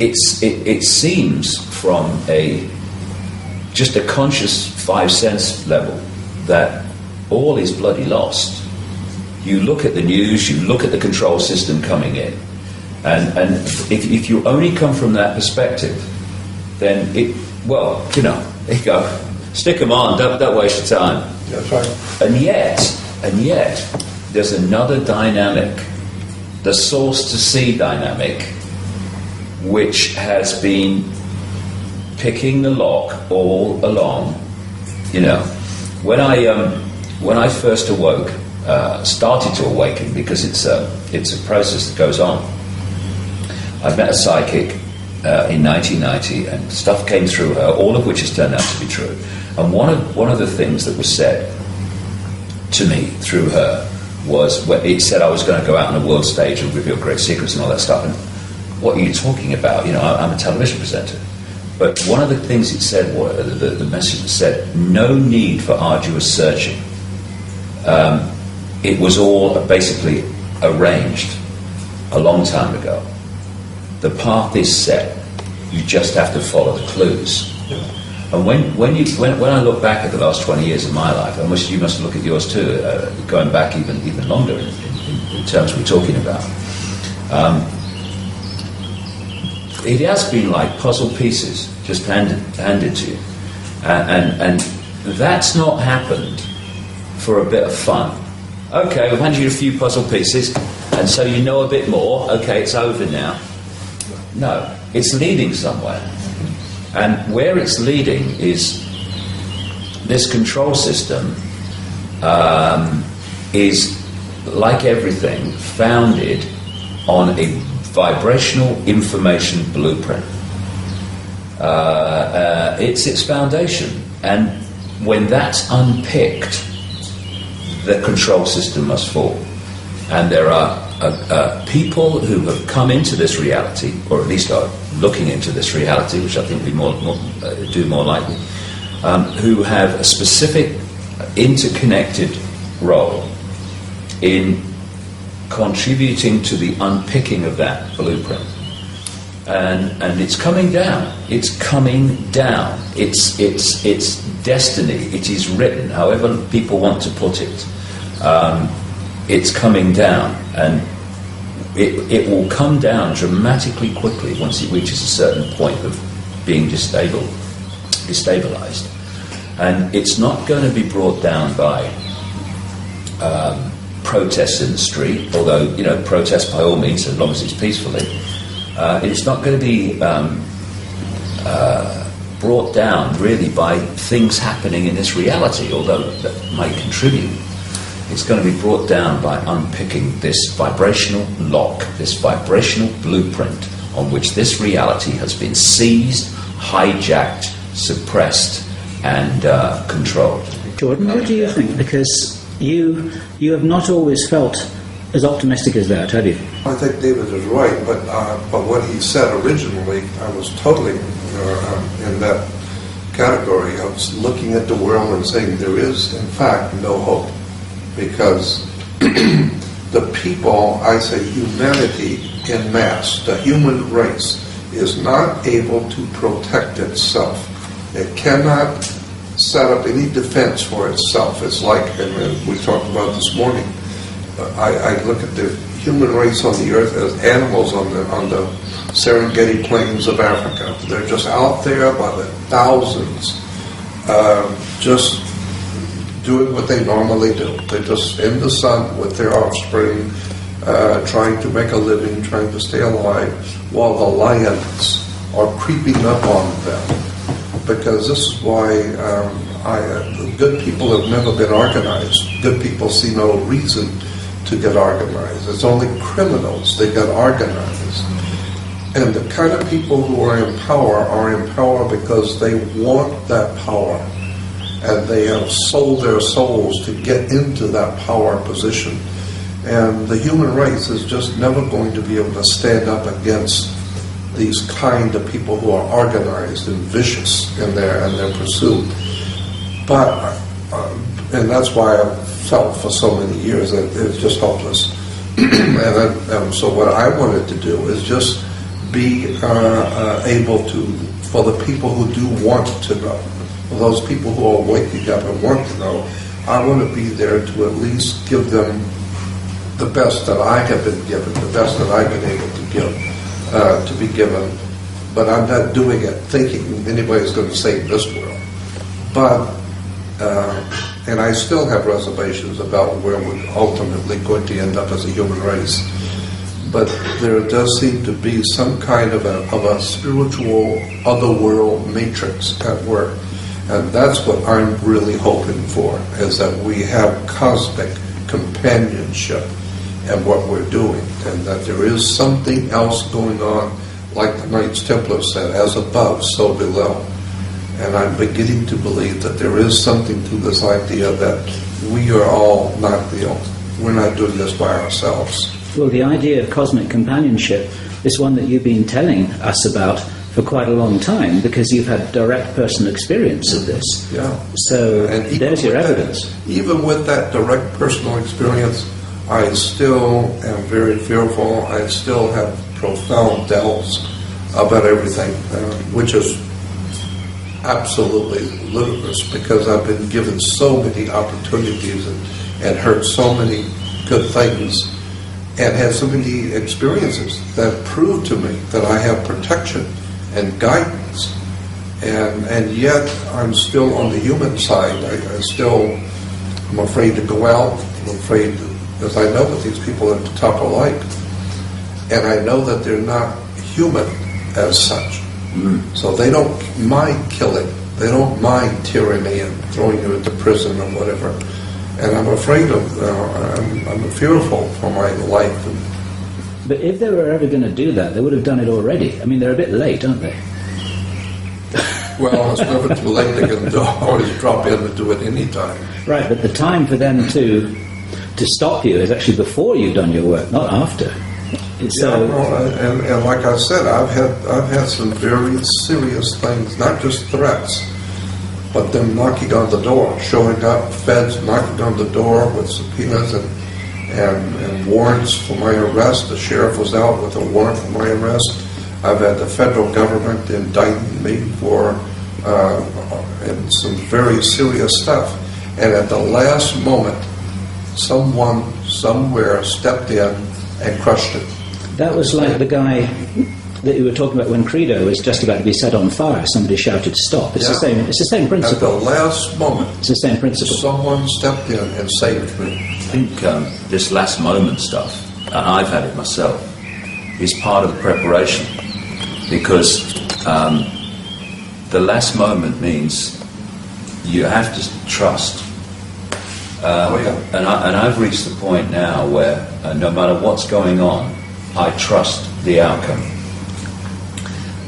it seems from just a conscious 5 sense level that all is bloody lost. You look at the news, you look at the control system coming in, and if you only come from that perspective, then there you go, stick them on, don't waste your time. That's right. And yet, there's another dynamic, the source to see dynamic, which has been picking the lock all along. When I first awoke, started to awaken, because it's a process that goes on. I met a psychic in 1990, and stuff came through her, all of which has turned out to be true. And one of the things that was said to me through her was, when it said I was going to go out on a world stage and reveal great secrets and all that stuff. And what are you talking about? I'm a television presenter. But one of the things it said, the message said, no need for arduous searching. It was all basically arranged a long time ago. The path is set. You just have to follow the clues. And when I look back at the last 20 years of my life, you must look at yours too, going back even longer in terms we're talking about. It has been like puzzle pieces just handed to you, and that's not happened for a bit of fun. Okay, we've handed you a few puzzle pieces, and so you know a bit more. Okay, it's over now. No, it's leading somewhere. And where it's leading is this control system is, like everything, founded on a vibrational information blueprint. It's its foundation. And when that's unpicked, the control system must fall. And there are people who have come into this reality, or at least are looking into this reality, which I think we do more likely, who have a specific interconnected role in contributing to the unpicking of that blueprint. And it's coming down. It's coming down. It's destiny. It is written, however people want to put it. It's coming down, and it will come down dramatically quickly once it reaches a certain point of being destabilized. And it's not going to be brought down by protests in the street, although, protest by all means, as long as it's peacefully. It's not going to be brought down really by things happening in this reality, although that might contribute. It's going to be brought down by unpicking this vibrational lock, this vibrational blueprint on which this reality has been seized, hijacked, suppressed, and controlled. Jordan, what do you think? Because you have not always felt as optimistic as that, have you? I think David is right, but what he said originally, I was totally in that category. I was looking at the world and saying there is, in fact, no hope. Because the people, I say humanity in mass, the human race, is not able to protect itself. It cannot set up any defense for itself. It's like, and we talked about this morning, I look at the human race on the earth as animals on the Serengeti plains of Africa. They're just out there by the thousands, just doing what they normally do. They're just in the sun with their offspring, trying to make a living, trying to stay alive, while the lions are creeping up on them. Because this is why good people have never been organized. Good people see no reason to get organized. It's only criminals that get organized. And the kind of people who are in power because they want that power. And they have sold their souls to get into that power position. And the human race is just never going to be able to stand up against these kind of people who are organized and vicious in their pursuit. But, and that's why I felt for so many years that it was just hopeless. And so what I wanted to do is just be able to, for the people who do want to know, for those people who are waking up and want to know, I want to be there to at least give them the best that I have been given, the best that I've been able to give, to be given. But I'm not doing it thinking anybody's going to save this world. But, and I still have reservations about where we're ultimately going to end up as a human race. But there does seem to be some kind of a spiritual otherworld matrix at work. And that's what I'm really hoping for, is that we have cosmic companionship in what we're doing, and that there is something else going on, like the Knights Templar said, as above, so below. And I'm beginning to believe that there is something to this idea that we are all we're not doing this by ourselves. Well, the idea of cosmic companionship is one that you've been telling us about for quite a long time, because you've had direct personal experience of this. Yeah. So there's your evidence. Even with that direct personal experience, I still am very fearful. I still have profound doubts about everything, which is absolutely ludicrous, because I've been given so many opportunities and heard so many good things and had so many experiences that prove to me that I have protection and guidance, and yet I'm still on the human side. I'm afraid to go out. I'm afraid, because I know what these people at the top are like, and I know that they're not human as such. So they don't mind killing. They don't mind tyranny and throwing you into prison or whatever. And I'm afraid of. I'm fearful for my life. But if they were ever going to do that, they would have done it already. I mean, they're a bit late, aren't they? Well, it's never too late. They can always drop in and do it any time. Right, but the time for them to stop you is actually before you've done your work, not after. And like I said, I've had some very serious things, not just threats, but them knocking on the door, showing up, feds knocking on the door with subpoenas and warrants for my arrest. The sheriff was out with a warrant for my arrest. I've had the federal government indicting me for and some very serious stuff. And at the last moment, someone somewhere stepped in and crushed it. That was like the guy that you were talking about when Credo was just about to be set on fire. Somebody shouted "stop." It's the same. It's the same principle. At the last moment, it's the same principle. Someone stepped in and saved me. I think this last moment stuff, and I've had it myself, is part of the preparation, because the last moment means you have to trust. And I've reached the point now where no matter what's going on, I trust the outcome,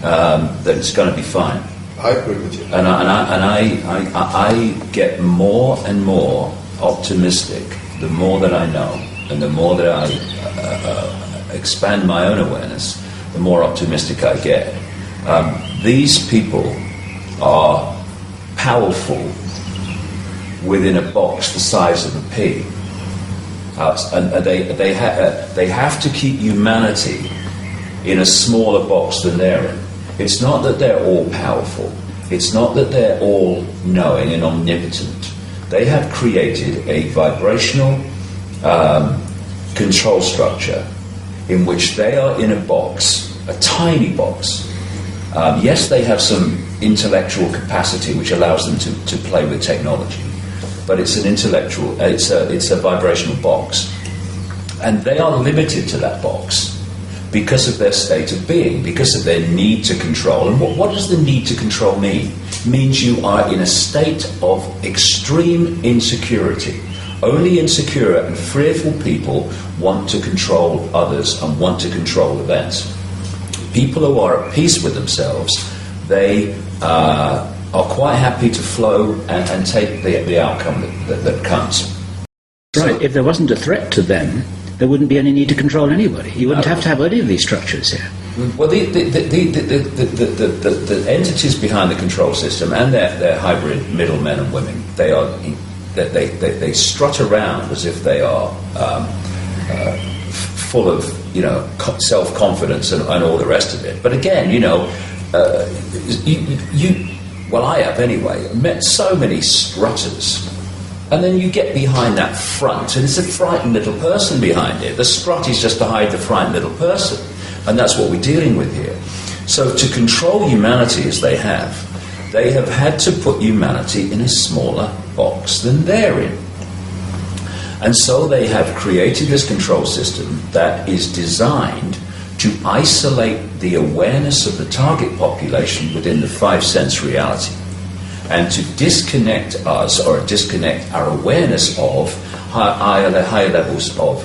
that it's going to be fine. I agree with you. And I get more and more optimistic the more that I know, and the more that I expand my own awareness, the more optimistic I get. These people are powerful within a box the size of a pea. And they have to keep humanity in a smaller box than they're in. It's not that they're all powerful. It's not that they're all knowing and omnipotent. They have created a vibrational control structure in which they are in a box, a tiny box. Yes, they have some intellectual capacity which allows them to play with technology, but it's an intellectual, it's a vibrational box, and they are limited to that box because of their state of being, because of their need to control. And what does the need to control mean? It means you are in a state of extreme insecurity. Only insecure and fearful people want to control others and want to control events. People who are at peace with themselves, they are quite happy to flow and take the outcome that comes. Right, if there wasn't a threat to them, there wouldn't be any need to control anybody. You wouldn't have to have any of these structures here. Well, the entities behind the control system and their hybrid middlemen and women, they strut around as if they are full of, self-confidence and all the rest of it. But again, I have anyway, met so many strutters. And then you get behind that front, and it's a frightened little person behind it. The strut is just to hide the frightened little person. And that's what we're dealing with here. So to control humanity as they have had to put humanity in a smaller box than they're in. And so they have created this control system that is designed to isolate the awareness of the target population within the five-sense reality, and to disconnect us, or disconnect our awareness of higher levels of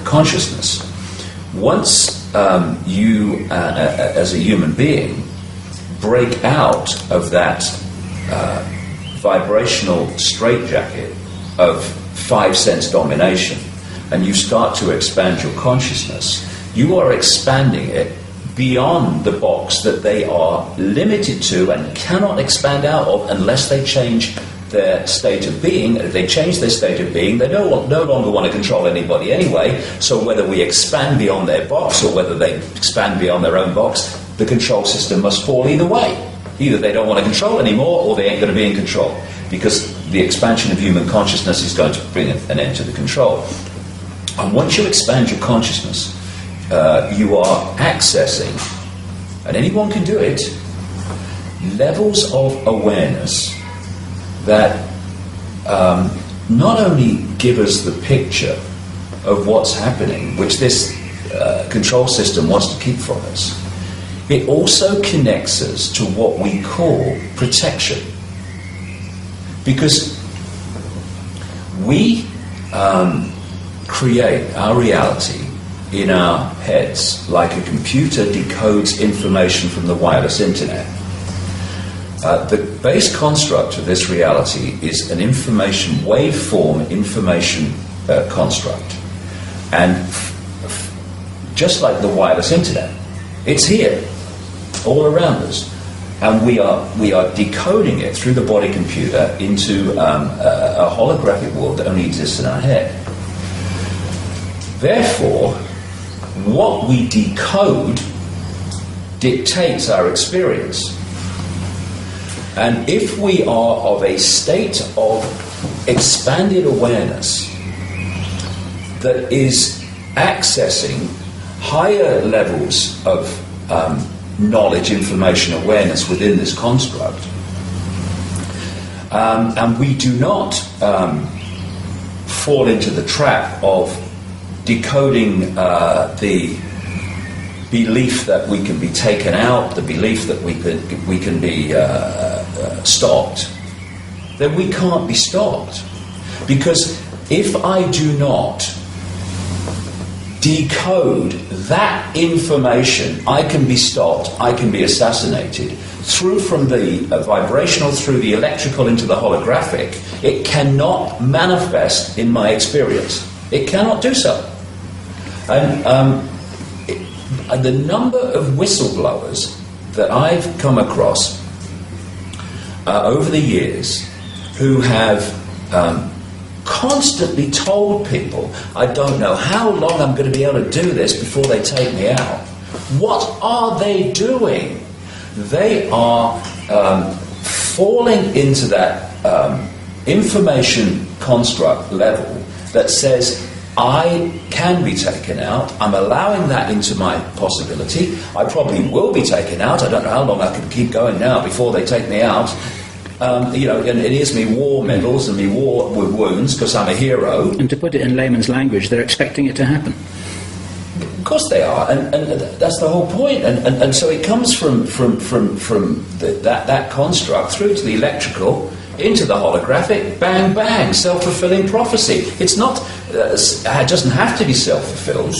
consciousness. Once you, as a human being, break out of that vibrational straitjacket of five-sense domination, and you start to expand your consciousness, you are expanding it beyond the box that they are limited to and cannot expand out of unless they change their state of being. If they change their state of being, they no longer want to control anybody anyway. So whether we expand beyond their box or whether they expand beyond their own box, the control system must fall either way. Either they don't want to control anymore, or they ain't going to be in control, because the expansion of human consciousness is going to bring an end to the control. And once you expand your consciousness, you are accessing, and anyone can do it, levels of awareness that not only give us the picture of what's happening, which this control system wants to keep from us, it also connects us to what we call protection. Because we create our reality in our heads like a computer decodes information from the wireless internet. The base construct of this reality is an information, waveform information construct. And just like the wireless internet, it's here, all around us. And we are decoding it through the body computer into a holographic world that only exists in our head. Therefore, what we decode dictates our experience. And if we are of a state of expanded awareness that is accessing higher levels of knowledge, information, awareness within this construct, and we do not fall into the trap of decoding the belief that we can be taken out, the belief that we can be stopped, then we can't be stopped. Because if I do not decode that information, I can be stopped, I can be assassinated. From the vibrational, through the electrical into the holographic, it cannot manifest in my experience. It cannot do so. And the number of whistleblowers that I've come across over the years who have constantly told people, I don't know how long I'm going to be able to do this before they take me out. What are they doing? They are falling into that information construct level that says, I can be taken out. I'm allowing that into my possibility. I probably will be taken out. I don't know how long I can keep going now before they take me out. And it is me war medals and me war wounds because I'm a hero. And to put it in layman's language, they're expecting it to happen. Of course they are, and that's the whole point. And so it comes from that construct through to the electrical, into the holographic, bang, bang, self-fulfilling prophecy. It's not, it doesn't have to be self-fulfilled,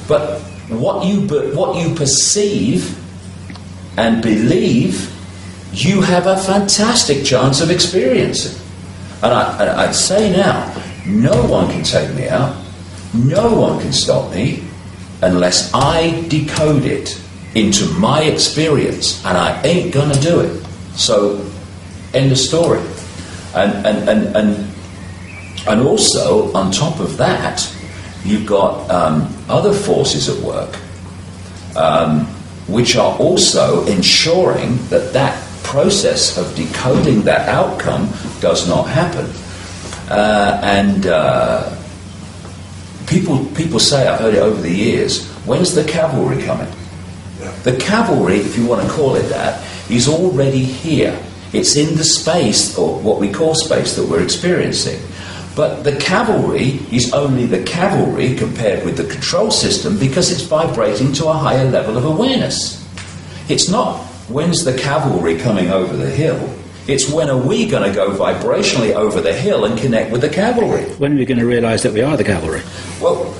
but what you perceive and believe, you have a fantastic chance of experiencing. And I'd say now, no one can take me out, no one can stop me, unless I decode it into my experience, and I ain't gonna do it. So, end of story. And also, on top of that, you've got other forces at work, which are also ensuring that that process of decoding that outcome does not happen. People say, I've heard it over the years, when's the cavalry coming? Yeah. The cavalry, if you want to call it that, is already here. It's in the space, or what we call space, that we're experiencing. But the cavalry is only the cavalry compared with the control system because it's vibrating to a higher level of awareness. It's not, when's the cavalry coming over the hill? It's, when are we going to go vibrationally over the hill and connect with the cavalry? When are we going to realise that we are the cavalry? Well,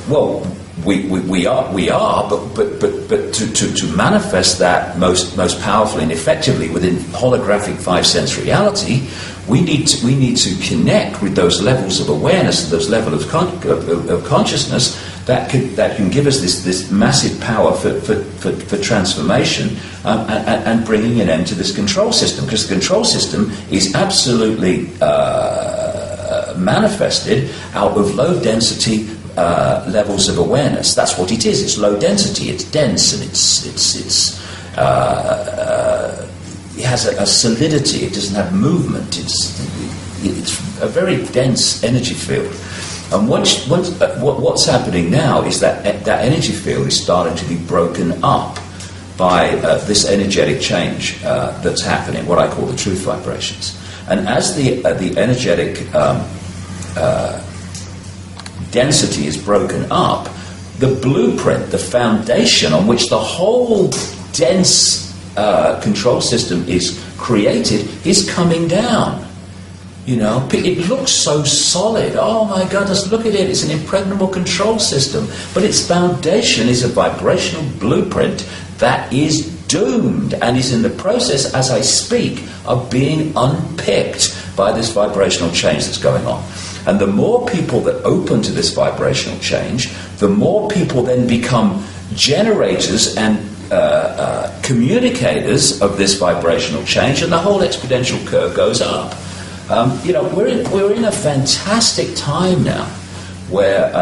we are, but to manifest that most powerfully and effectively within holographic five-sense reality, we need to connect with those levels of awareness, those levels of consciousness that can give us this massive power for transformation and bringing an end to this control system, because the control system is absolutely manifested out of low density levels of awareness. That's what it is. It's low density. It's dense, and it has a solidity. It doesn't have movement. It's a very dense energy field. And what's happening now is that energy field is starting to be broken up by this energetic change that's happening, what I call the truth vibrations. And as the energetic density is broken up, the blueprint, the foundation on which the whole dense control system is created is coming down. You know, it looks so solid. Oh my goodness, look at it. It's an impregnable control system. But its foundation is a vibrational blueprint that is doomed and is in the process, as I speak, of being unpicked by this vibrational change that's going on. And the more people that open to this vibrational change, the more people then become generators and communicators of this vibrational change, and the whole exponential curve goes up. We're in a fantastic time now where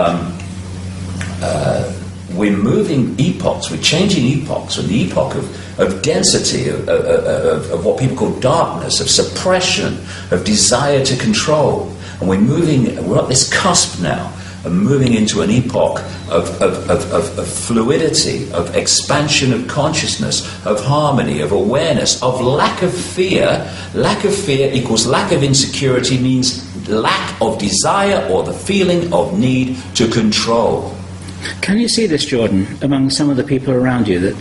we're moving epochs, we're changing epochs, from the epoch of density, of what people call darkness, of suppression, of desire to control. And we're at this cusp now of moving into an epoch of fluidity, of expansion of consciousness, of harmony, of awareness, of lack of fear. Lack of fear equals lack of insecurity, means lack of desire or the feeling of need to control. Can you see this, Jordan, among some of the people around you, that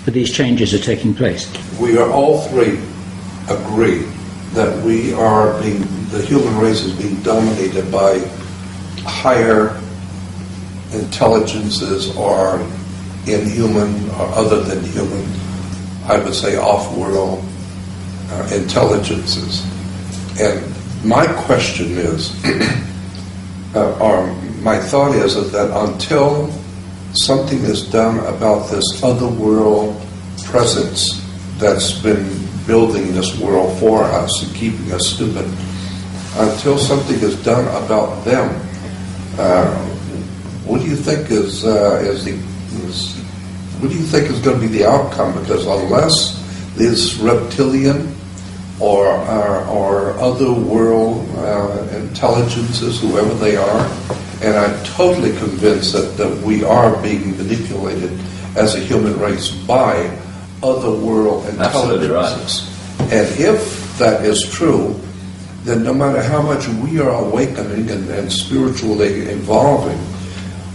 these changes are taking place? We are all three agree that the human race is being dominated by higher intelligences, or inhuman or other than human, I would say off-world intelligences. And my question is, or my thought is that until something is done about this other world presence that's been building this world for us and keeping us stupid, until something is done about them, what do you think is going to be the outcome? Because unless this reptilian or other world intelligences, whoever they are, and I'm totally convinced that we are being manipulated as a human race by other world intelligences. Right. And if that is true, then no matter how much we are awakening and spiritually evolving,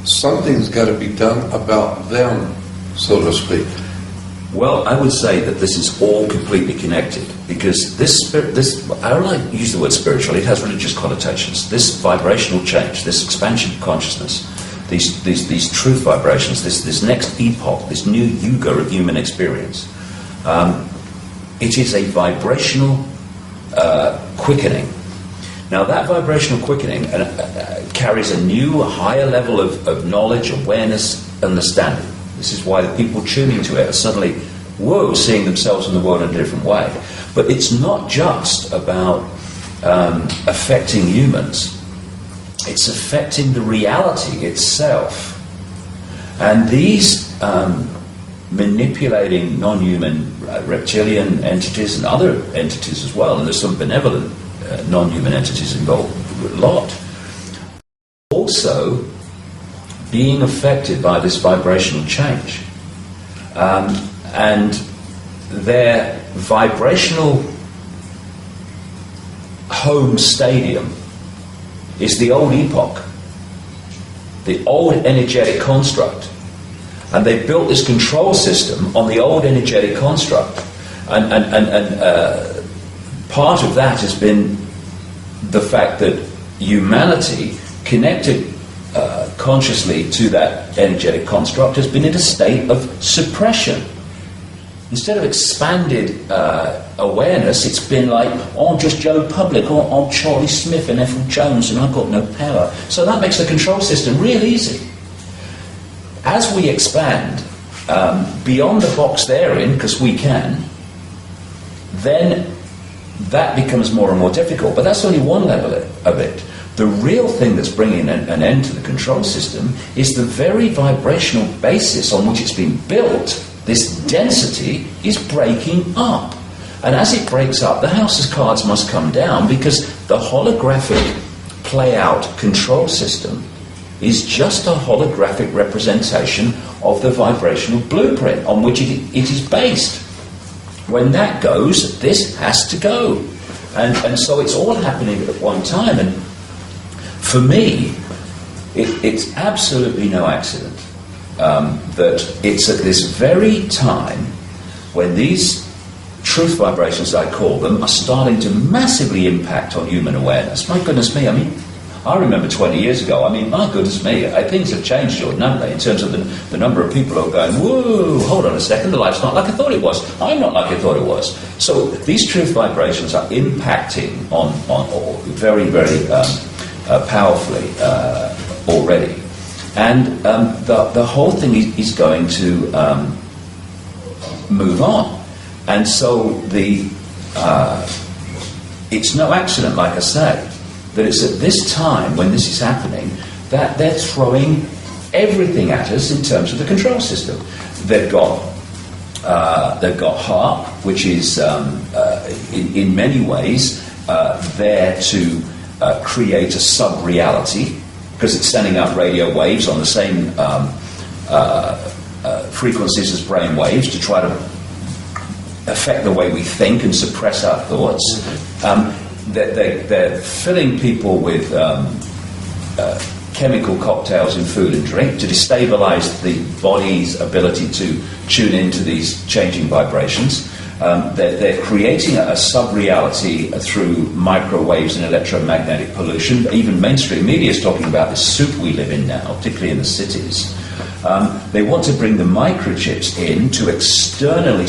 something's got to be done about them, so to speak. Well, I would say that this is all completely connected, because this I don't like to use the word spiritual, it has religious connotations. This vibrational change, this expansion of consciousness, these truth vibrations, this next epoch, this new yuga of human experience, it is a vibrational quickening. Now, that vibrational quickening carries a new, higher level of knowledge, awareness, understanding. This is why the people tuning to it are suddenly, whoa, seeing themselves in the world in a different way. But it's not just about affecting humans. it's affecting the reality itself. And these manipulating non-human reptilian entities and other entities as well, and there's some benevolent non-human entities involved a lot, also being affected by this vibrational change. And their vibrational home stadium is the old epoch, the old energetic construct. And they built this control system on the old energetic construct. And part of that has been the fact that humanity, connected consciously to that energetic construct, has been in a state of suppression. Instead of expanded awareness, it's been like, oh, I'm just Joe Public, or I'm Charlie Smith and Ethel Jones, and I've got no power. So that makes the control system real easy. As we expand beyond the box they're in, because we can, then that becomes more and more difficult. But that's only one level of it. The real thing that's bringing an end to the control system is the very vibrational basis on which it's been built. This density is breaking up. And as it breaks up, the house of cards must come down, because the holographic play-out control system is just a holographic representation of the vibrational blueprint on which it is based. When that goes, this has to go. And so it's all happening at one time. And for me, it's absolutely no accident that it's at this very time when these truth vibrations, I call them, are starting to massively impact on human awareness. My goodness me, I mean, I remember 20 years ago, I mean, my goodness me, things have changed, Jordan, haven't they, in terms of the number of people who are going, whoa, hold on a second, the life's not like I thought it was. I'm not like I thought it was. So these truth vibrations are impacting on all very, very powerfully already. And the whole thing is going to move on. And so it's no accident, like I say, that it's at this time when this is happening that they're throwing everything at us in terms of the control system. They've got HARP, which is in many ways there to create a sub-reality, because it's sending out radio waves on the same frequencies as brain waves to try to affect the way we think and suppress our thoughts. They're filling people with chemical cocktails in food and drink to destabilize the body's ability to tune into these changing vibrations. They're creating a sub-reality through microwaves and electromagnetic pollution. Even mainstream media is talking about this soup we live in now, particularly in the cities. They want to bring the microchips in to externally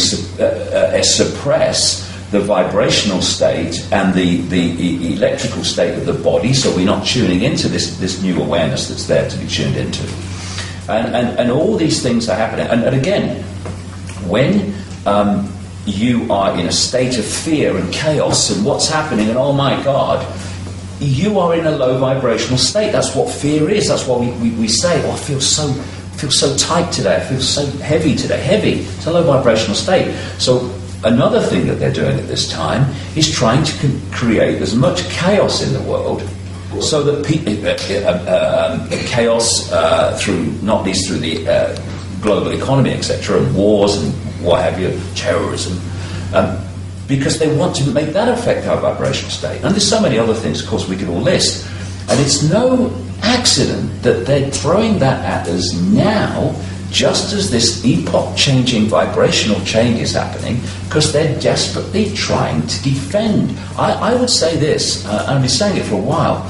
suppress the vibrational state and the electrical state of the body, so we're not tuning into this new awareness that's there to be tuned into. And all these things are happening. And again, when you are in a state of fear and chaos and what's happening, and oh my God, you are in a low vibrational state. That's what fear is. That's why we say, oh, I feel so tight today, I feel so heavy today. Heavy, it's a low vibrational state. So another thing that they're doing at this time is trying to create as much chaos in the world, so that chaos through, not least through the global economy, etc., and wars and what have you, terrorism, because they want to make that affect our vibrational state. And there's so many other things, of course, we could all list. And it's no accident that they're throwing that at us now, just as this epoch-changing vibrational change is happening, because they're desperately trying to defend. I would say this, I've been saying it for a while,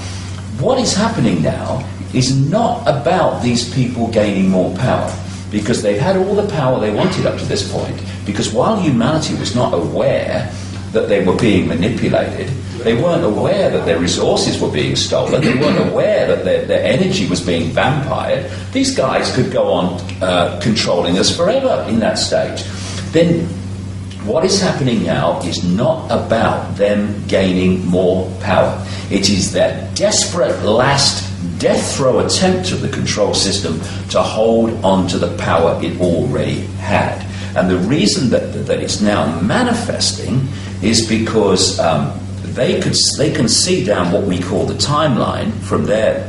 what is happening now is not about these people gaining more power, because they've had all the power they wanted up to this point, because while humanity was not aware that they were being manipulated, they weren't aware that their resources were being stolen, they weren't aware that their energy was being vampired, these guys could go on controlling us forever in that stage. Then what is happening now is not about them gaining more power. It is their desperate last death throw attempt of the control system to hold on to the power it already had. And the reason that it's now manifesting is because they can see down what we call the timeline from their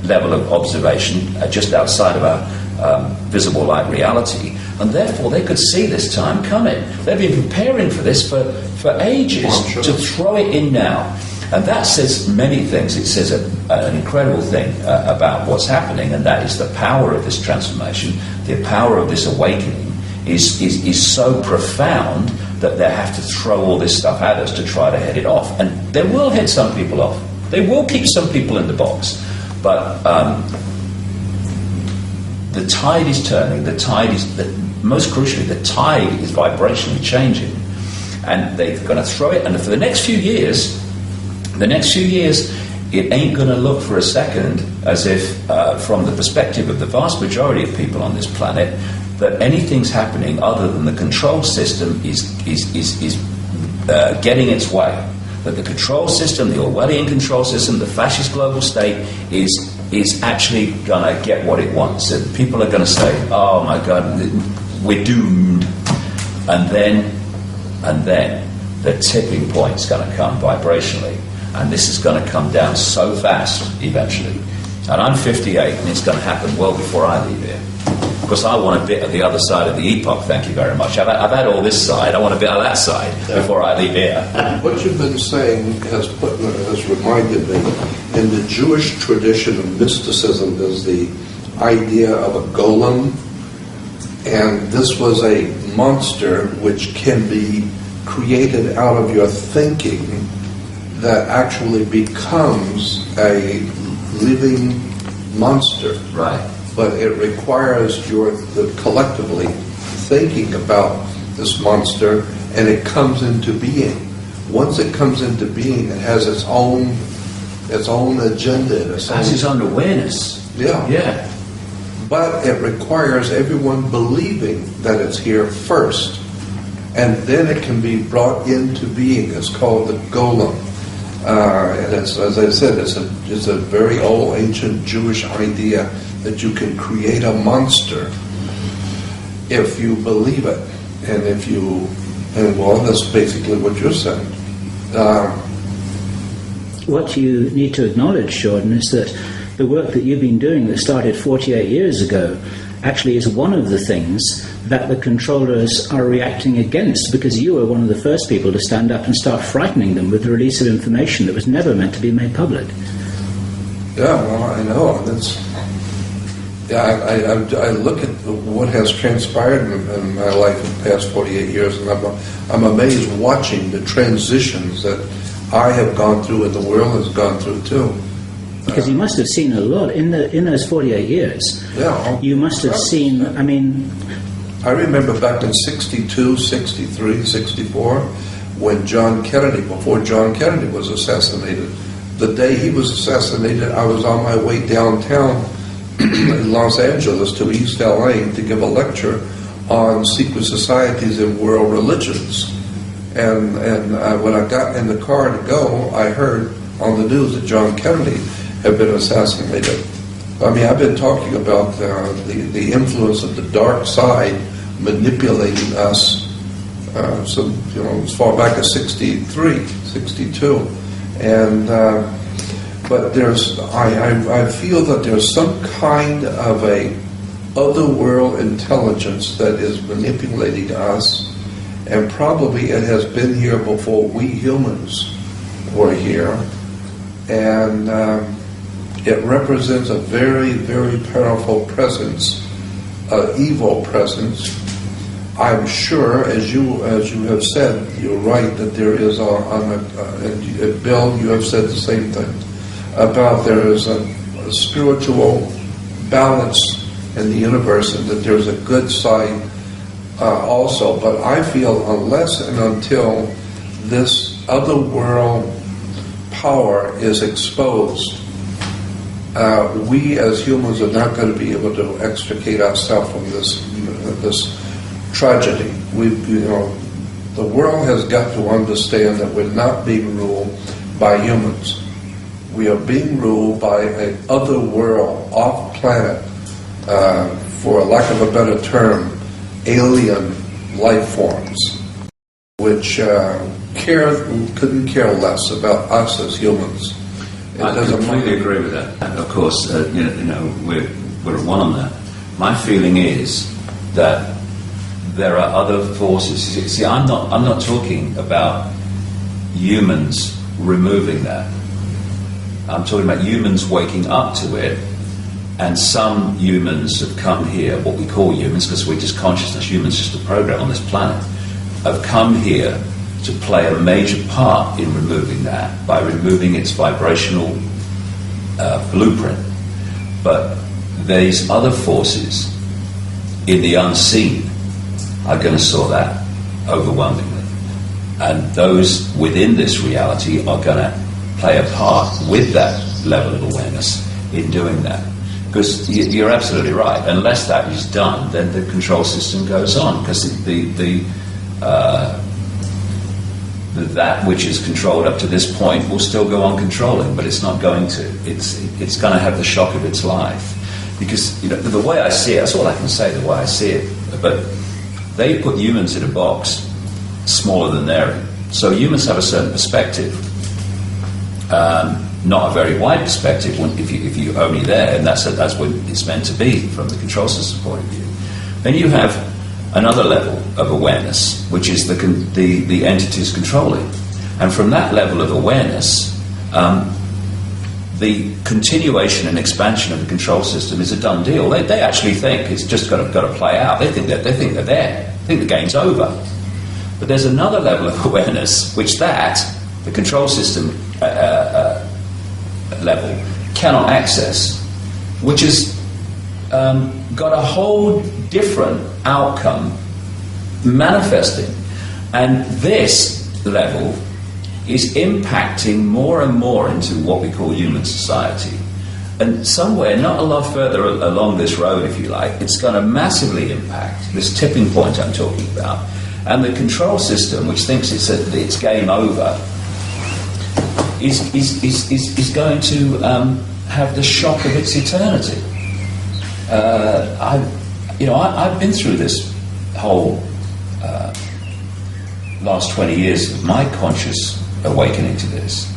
level of observation just outside of our visible light reality, and therefore they could see this time coming. They've been preparing for this for ages, to throw it in now. And that says many things. It says an incredible thing about what's happening, and that is the power of this transformation, the power of this awakening is so profound that they have to throw all this stuff at us to try to head it off. And they will head some people off. They will keep some people in the box. But the tide is turning. Most crucially, the tide is vibrationally changing. And they're going to throw it. And for the next few years, it ain't going to look for a second as if, from the perspective of the vast majority of people on this planet, that anything's happening other than the control system is getting its way. That the control system, the Orwellian control system, the fascist global state is actually going to get what it wants. And people are going to say, oh my God, we're doomed. And then the tipping point's going to come vibrationally. And this is going to come down so fast eventually. And I'm 58, and it's going to happen well before I leave here. Because I want a bit of the other side of the epoch, thank you very much. I've had all this side, I want a bit of that side before I leave here. What you've been saying has reminded me, in the Jewish tradition of mysticism, there's the idea of a golem, and this was a monster which can be created out of your thinking that actually becomes a living monster. Right. But it requires the collectively thinking about this monster, and it comes into being. Once it comes into being, it has its own agenda. It has its own awareness. Yeah. But it requires everyone believing that it's here first, and then it can be brought into being. It's called the golem. And it's, as I said, it's a very old, ancient Jewish idea that you can create a monster if you believe it, and well, that's basically what you're saying. What you need to acknowledge, Jordan, is that the work that you've been doing that started 48 years ago actually is one of the things that the controllers are reacting against, because you were one of the first people to stand up and start frightening them with the release of information that was never meant to be made public. Yeah, well, I know. I look at what has transpired in my life in the past 48 years, and I'm amazed watching the transitions that I have gone through and the world has gone through too. Because you must have seen a lot in those 48 years. Yeah. You must have seen, I mean... I remember back in 62, 63, 64, when before John Kennedy was assassinated. The day he was assassinated, I was on my way downtown in Los Angeles to East LA to give a lecture on secret societies and world religions. And when I got in the car to go, I heard on the news that John Kennedy had been assassinated. I mean, I've been talking about the influence of the dark side manipulating us as far back as 63, 62. And but I feel that there's some kind of a otherworld intelligence that is manipulating us, and probably it has been here before we humans were here, and it represents a very, very powerful presence, evil presence. I'm sure, as you have said, you're right that there is and Bill, you have said the same thing about there is a spiritual balance in the universe, and that there's a good side also. But I feel unless and until this other world power is exposed, we as humans are not going to be able to extricate ourselves from this tragedy. The world has got to understand that we're not being ruled by humans. We are being ruled by an other world, off planet, for lack of a better term, alien life forms, which couldn't care less about us as humans. I completely agree with that. And of course, we're at one on that. My feeling is that there are other forces. See, I'm not talking about humans removing that. I'm talking about humans waking up to it, and some humans have come here, what we call humans, because we're just consciousness, humans just a program on this planet, have come here to play a major part in removing that by removing its vibrational blueprint. But these other forces in the unseen are going to saw that overwhelmingly. And those within this reality are going to play a part with that level of awareness in doing that. Because you're absolutely right. Unless that is done, then the control system goes on. Because that which is controlled up to this point will still go on controlling, but it's not going to. It's going to have the shock of its life. Because the way I see it, that's all I can say, the way I see it. But they put humans in a box smaller than they're in. So humans have a certain perspective. Not a very wide perspective if you're only there, and that's what it's meant to be from the control system point of view. Then you have another level of awareness, which is the entities controlling. And from that level of awareness, the continuation and expansion of the control system is a done deal. They actually think it's just got to play out. They think they're there. They think the game's over. But there's another level of awareness, which the control system level cannot access, which has got a whole different outcome manifesting. And this level is impacting more and more into what we call human society. And somewhere, not a lot further along this road, if you like, it's going to massively impact this tipping point I'm talking about. And the control system, which thinks it's game over, is going to have the shock of its eternity. I've been through this whole last 20 years of my conscious awakening to this,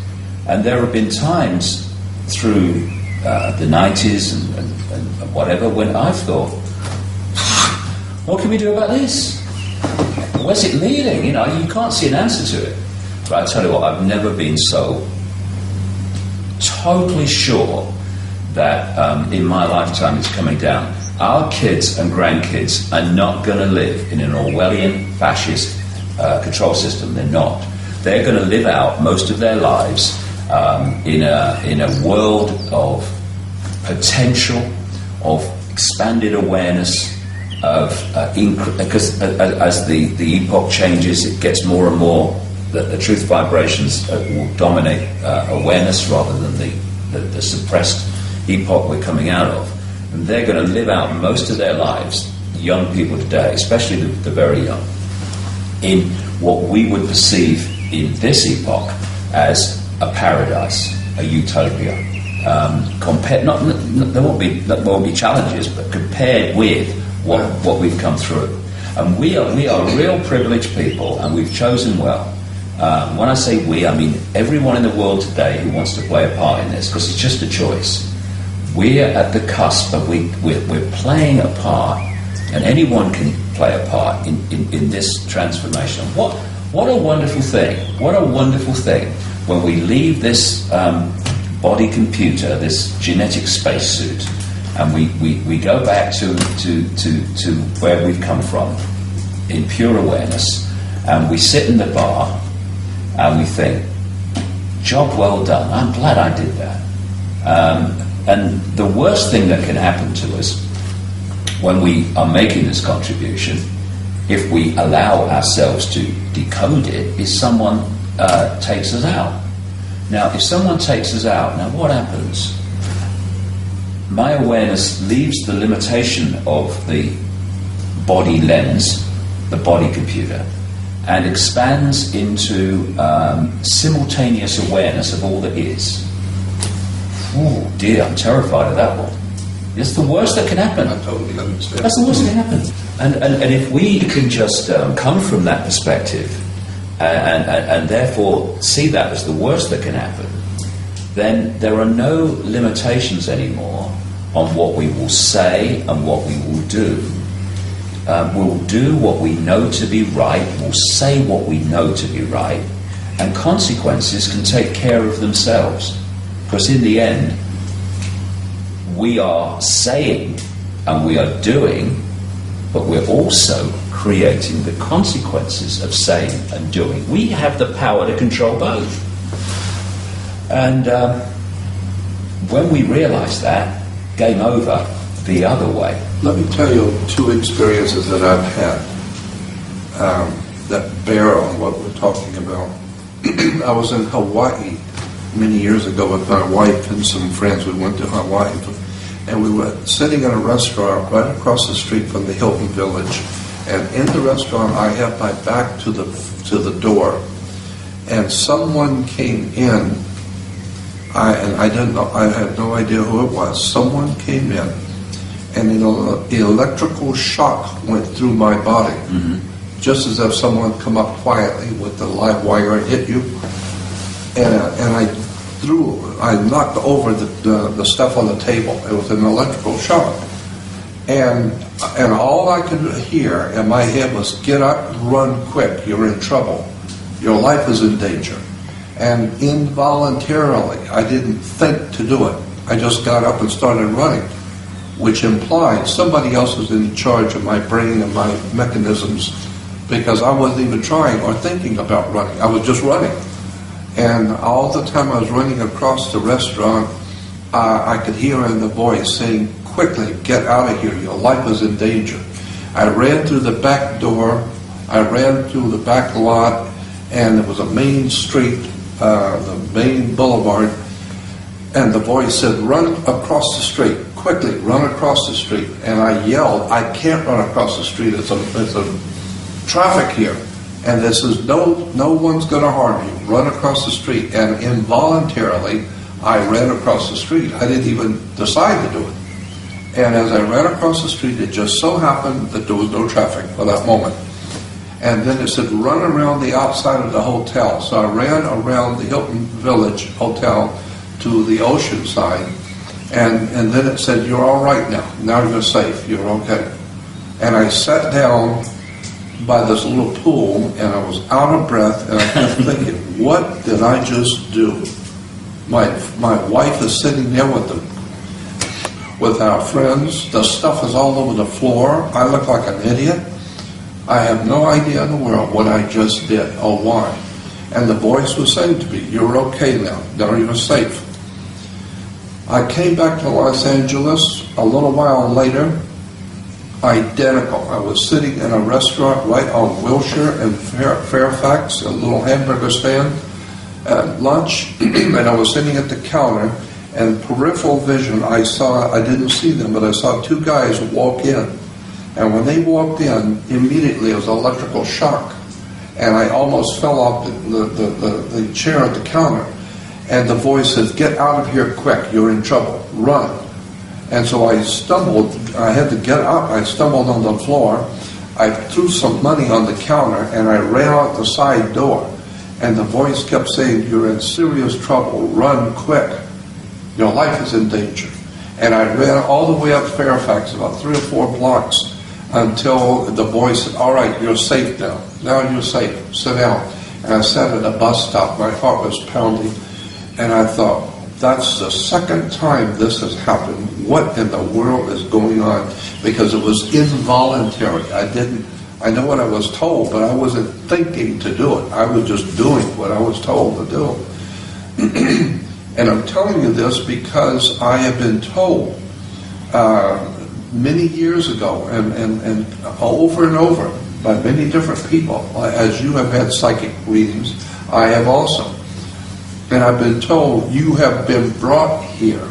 and there have been times through the 90s and whatever when I've thought, what can we do about this? Where's it leading? You can't see an answer to it. But I tell you what, I've never been so totally sure that in my lifetime it's coming down. Our kids and grandkids are not going to live in an Orwellian fascist control system. They're not. They're going to live out most of their lives in a world of potential, of expanded awareness, because as the epoch changes, it gets more and more that the truth vibrations will dominate awareness rather than the suppressed epoch we're coming out of. And they're going to live out most of their lives, young people today, especially the very young, in what we would perceive in this epoch as a paradise, a utopia. There won't be challenges, but compared with what we've come through. And we are real privileged people, and we've chosen well. When I say we, I mean everyone in the world today who wants to play a part in this, because it's just a choice. We're at the cusp of we're playing a part, and anyone can play a part in this transformation. What a wonderful thing! What a wonderful thing when we leave this body computer, this genetic spacesuit, and we go back to where we've come from in pure awareness, and we sit in the bar and we think, job well done, I'm glad I did that. And the worst thing that can happen to us when we are making this contribution, if we allow ourselves to decode it, is someone takes us out. Now, if someone takes us out, now what happens? My awareness leaves the limitation of the body lens, the body computer, and expands into simultaneous awareness of all that is. Oh dear, I'm terrified of that one. It's the worst that can happen. I totally understand. That's the worst that can happen. And if we can just come from that perspective and therefore see that as the worst that can happen, then there are no limitations anymore on what we will say and what we will do. We'll do what we know to be right, we'll say what we know to be right, and consequences can take care of themselves. Because in the end, we are saying and we are doing, but we're also creating the consequences of saying and doing. We have the power to control both. And when we realise that, game over the other way. Let me tell you two experiences that I've had that bear on what we're talking about. I was in Hawaii many years ago with my wife and some friends. We went to Hawaii, and we were sitting in a restaurant right across the street from the Hilton Village. And in the restaurant, I had my back to the door, and someone came in. I didn't know. I had no idea who it was. Someone came in, and the electrical shock went through my body, just as if someone come up quietly with the live wire and hit you. And I knocked over the stuff on the table. It was an electrical shock. And all I could hear in my head was, get up, run quick, you're in trouble. Your life is in danger. And involuntarily, I didn't think to do it. I just got up and started running, which implied somebody else was in charge of my brain and my mechanisms, because I wasn't even trying or thinking about running. I was just running. And all the time I was running across the restaurant, I could hear in the voice saying, quickly, get out of here, your life is in danger. I ran through the back door, I ran through the back lot, and there was a main street, the main boulevard, and the voice said, run across the street, quickly, run across the street. And I yelled, I can't run across the street, it's a traffic here. And this is no one's going to harm you. Run across the street. And involuntarily, I ran across the street. I didn't even decide to do it. And as I ran across the street, it just so happened that there was no traffic for that moment. And then it said, run around the outside of the hotel. So I ran around the Hilton Village Hotel to the ocean side. And then it said, you're all right now. Now you're safe. You're okay. And I sat down by this little pool, and I was out of breath, and I kept thinking, what did I just do? My wife is sitting there with our friends. The stuff is all over the floor. I look like an idiot. I have no idea in the world what I just did or why. And the voice was saying to me, you're okay now. Now you're safe. I came back to Los Angeles a little while later. Identical. I was sitting in a restaurant right on Wilshire and Fairfax, a little hamburger stand at lunch, and I was sitting at the counter, and peripheral vision, I didn't see them, but I saw two guys walk in. And when they walked in, immediately it was an electrical shock, and I almost fell off the chair at the counter. And the voice says, get out of here quick, you're in trouble, run. And so I stumbled, I had to get up, I stumbled on the floor, I threw some money on the counter, and I ran out the side door. And the voice kept saying, you're in serious trouble, run quick, your life is in danger. And I ran all the way up Fairfax, about 3 or 4 blocks, until the voice said, all right, you're safe now. Now you're safe, sit down. And I sat at a bus stop, my heart was pounding, and I thought, that's the second time this has happened. What in the world is going on? Because it was involuntary. I know what I was told, but I wasn't thinking to do it. I was just doing what I was told to do. And I'm telling you this because I have been told many years ago and over by many different people, as you have had psychic readings, I have also. And I've been told, you have been brought here.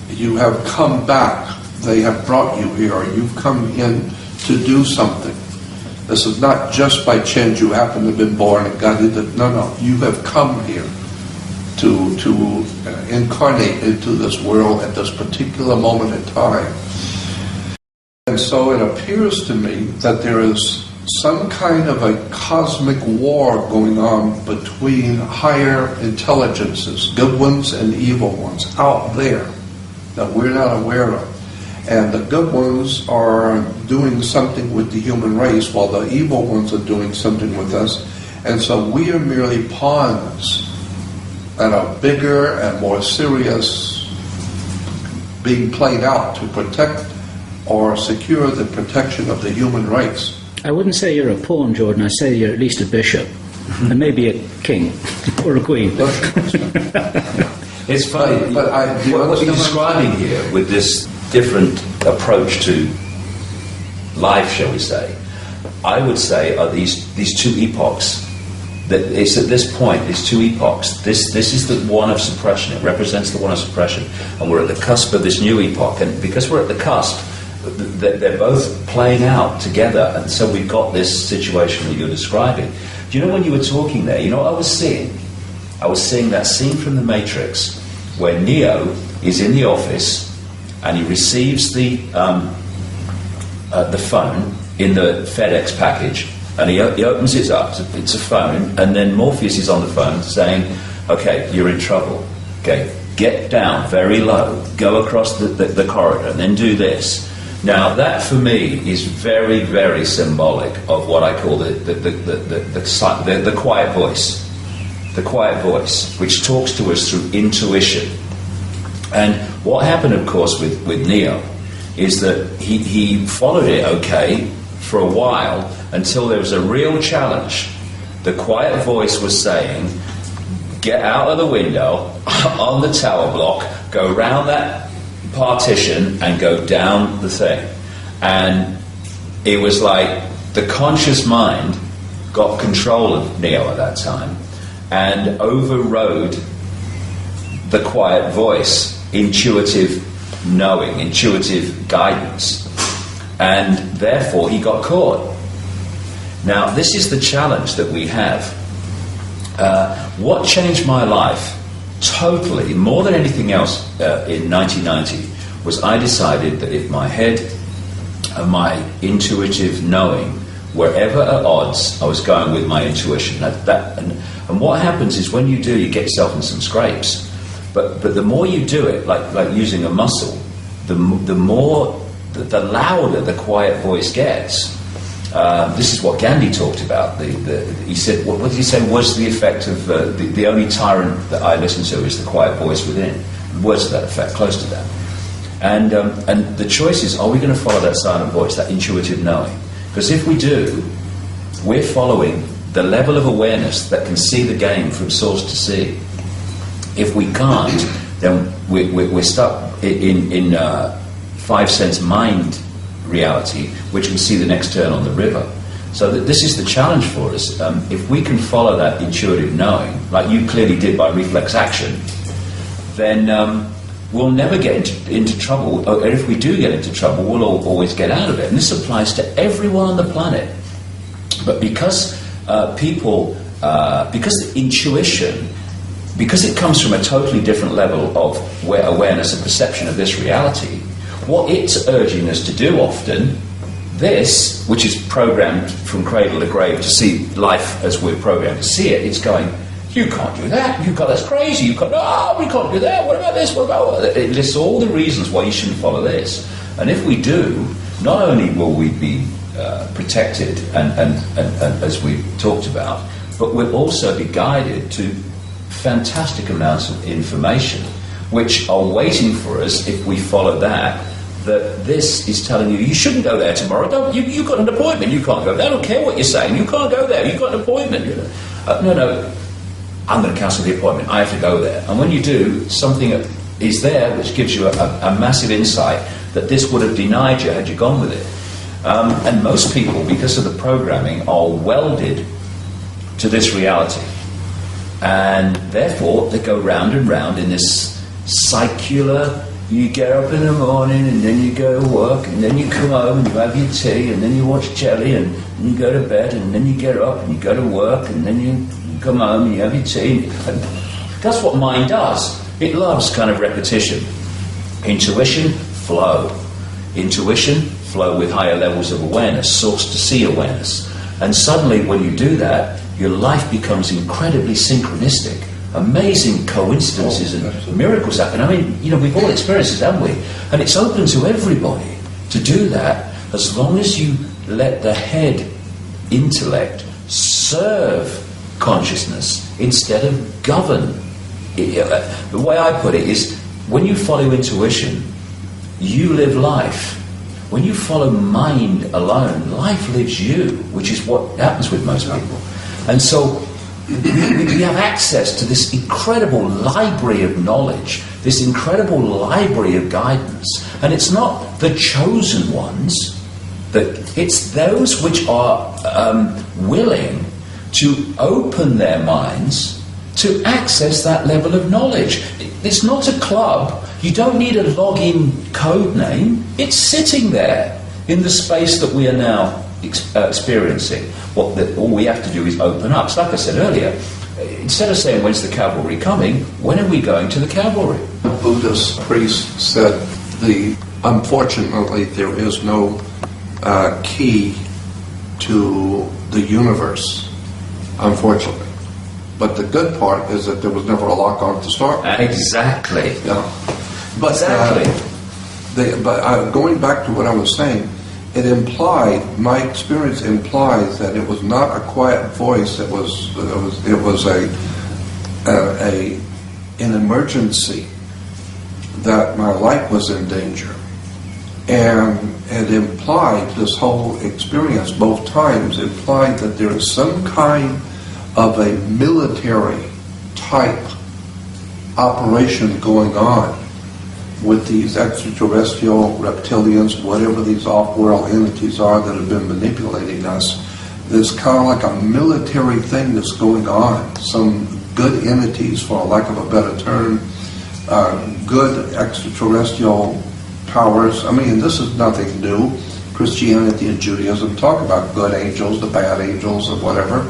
You have come back. They have brought you here. You've come in to do something. This is not just by chance you happen to have been born and God did it. No, you have come here to incarnate into this world at this particular moment in time. And so it appears to me that there is some kind of a cosmic war going on between higher intelligences, good ones and evil ones, out there that we're not aware of. And the good ones are doing something with the human race while the evil ones are doing something with us. And so we are merely pawns that are bigger and more serious being played out to protect or secure the protection of the human race. I wouldn't say you're a pawn, Jordan. I say you're at least a bishop, and maybe a king or a queen. It's funny, but what you're describing here with this different approach to life, shall we say, I would say are these two epochs. That it's at this point, these two epochs. This is the one of suppression. It represents the one of suppression, and we're at the cusp of this new epoch. And because we're at the cusp, they're both playing out together, and so we've got this situation that you're describing. Do you know, when you were talking there, you know what I was seeing? I was seeing that scene from The Matrix where Neo is in the office and he receives the phone in the FedEx package, and he opens it up. It's a phone, and then Morpheus is on the phone saying, "Okay, you're in trouble. Okay, get down very low, go across the corridor, and then do this." Now, that for me is very, very symbolic of what I call the quiet voice. The quiet voice, which talks to us through intuition. And what happened, of course, with Neo is that he followed it okay for a while until there was a real challenge. The quiet voice was saying, get out of the window on the tower block, go round that partition and go down the thing. And it was like the conscious mind got control of Neo at that time and overrode the quiet voice, intuitive knowing, intuitive guidance, and therefore he got caught. Now, this is the challenge that we have. What changed my life totally, more than anything else, in 1990, was I decided that if my head and my intuitive knowing were ever at odds, I was going with my intuition. And what happens is when you do, you get yourself in some scrapes. But the more you do it, like using a muscle, the louder the quiet voice gets. This is what Gandhi talked about. He said, what did he say was the effect of the only tyrant that I listen to is the quiet voice within. Words to that effect, close to that. And the choice is, are we going to follow that silent voice, that intuitive knowing? Because if we do, we're following the level of awareness that can see the game from source to sea. If we can't, then we're stuck in five-sense mind reality, which can see the next turn on the river. So this is the challenge for us. If we can follow that intuitive knowing, like you clearly did by reflex action, then we'll never get into trouble. Or if we do get into trouble, we'll always get out of it. And this applies to everyone on the planet. But because because the intuition, because it comes from a totally different level of awareness and perception of this reality, what it's urging us to do often, this, which is programmed from cradle to grave to see life as we're programmed to see it, it's going, you can't do that, that's crazy, we can't do that, what about this, what about that? It lists all the reasons why you shouldn't follow this. And if we do, not only will we be protected and as we talked about, but we'll also be guided to fantastic amounts of information which are waiting for us if we follow that this is telling you shouldn't go there tomorrow. You've got an appointment, you can't go there. I don't care what you're saying, you can't go there, you've got an appointment. No, I'm going to cancel the appointment, I have to go there. And when you do, something is there which gives you a massive insight that this would have denied you had you gone with it. And most people, because of the programming, are welded to this reality. And therefore, they go round and round in this circular you get up in the morning and then you go to work and then you come home and you have your tea and then you watch telly and you go to bed and then you get up and you go to work and then you come home and you have your tea. And that's what mind does. It loves kind of repetition. Intuition, flow. Intuition, flow with higher levels of awareness, source to see awareness. And suddenly when you do that, your life becomes incredibly synchronistic. Amazing coincidences and miracles happen. I mean, we've all experienced it, haven't we? And it's open to everybody to do that as long as you let the head intellect serve consciousness instead of govern. The way I put it is, when you follow intuition, you live life. When you follow mind alone, life lives you, which is what happens with most people. And so we have access to this incredible library of knowledge, this incredible library of guidance. And it's not the chosen ones, it's those which are willing to open their minds to access that level of knowledge. It's not a club. You don't need a login code name. It's sitting there in the space that we are now experiencing. All we have to do is open up. So like I said earlier, instead of saying, when's the cavalry coming, when are we going to the cavalry? A Buddhist priest said, unfortunately, there is no key to the universe, unfortunately. But the good part is that there was never a lock on to start with. Exactly. Yeah. But, exactly. Going back to what I was saying, my experience implies that it was not a quiet voice. It was an emergency, that my life was in danger, and it implied, this whole experience both times implied, that there is some kind of a military type operation going on with these extraterrestrial reptilians, whatever these off-world entities are that have been manipulating us. There's kind of like a military thing that's going on. Some good entities, for lack of a better term, good extraterrestrial powers. I mean, this is nothing new. Christianity and Judaism talk about good angels, the bad angels, or whatever.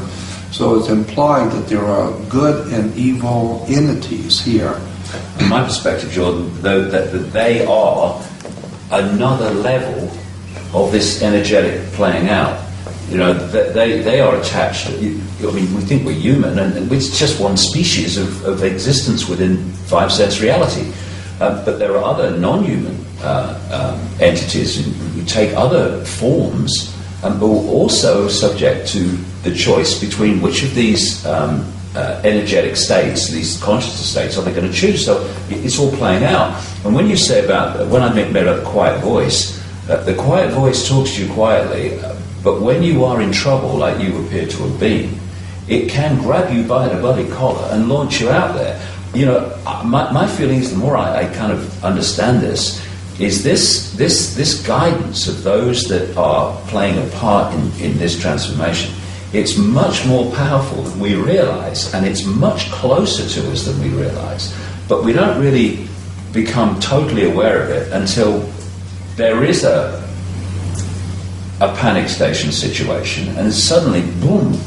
So it's implied that there are good and evil entities here. In my perspective, Jordan, though, that they are another level of this energetic playing out. They are attached. I mean, we think we're human, and it's just one species of existence within five-sense reality. But there are other non-human entities who take other forms, but also subject to the choice between which of these energetic states, these consciousness states, are they going to choose. So it's all playing out. And when you say when I make about the quiet voice talks to you quietly, but when you are in trouble, like you appear to have been, it can grab you by the bloody collar and launch you out there. My feeling is, the more I kind of understand this, is this guidance of those that are playing a part in this transformation. It's much more powerful than we realize, and it's much closer to us than we realize. But we don't really become totally aware of it until there is a panic station situation, and suddenly, boom,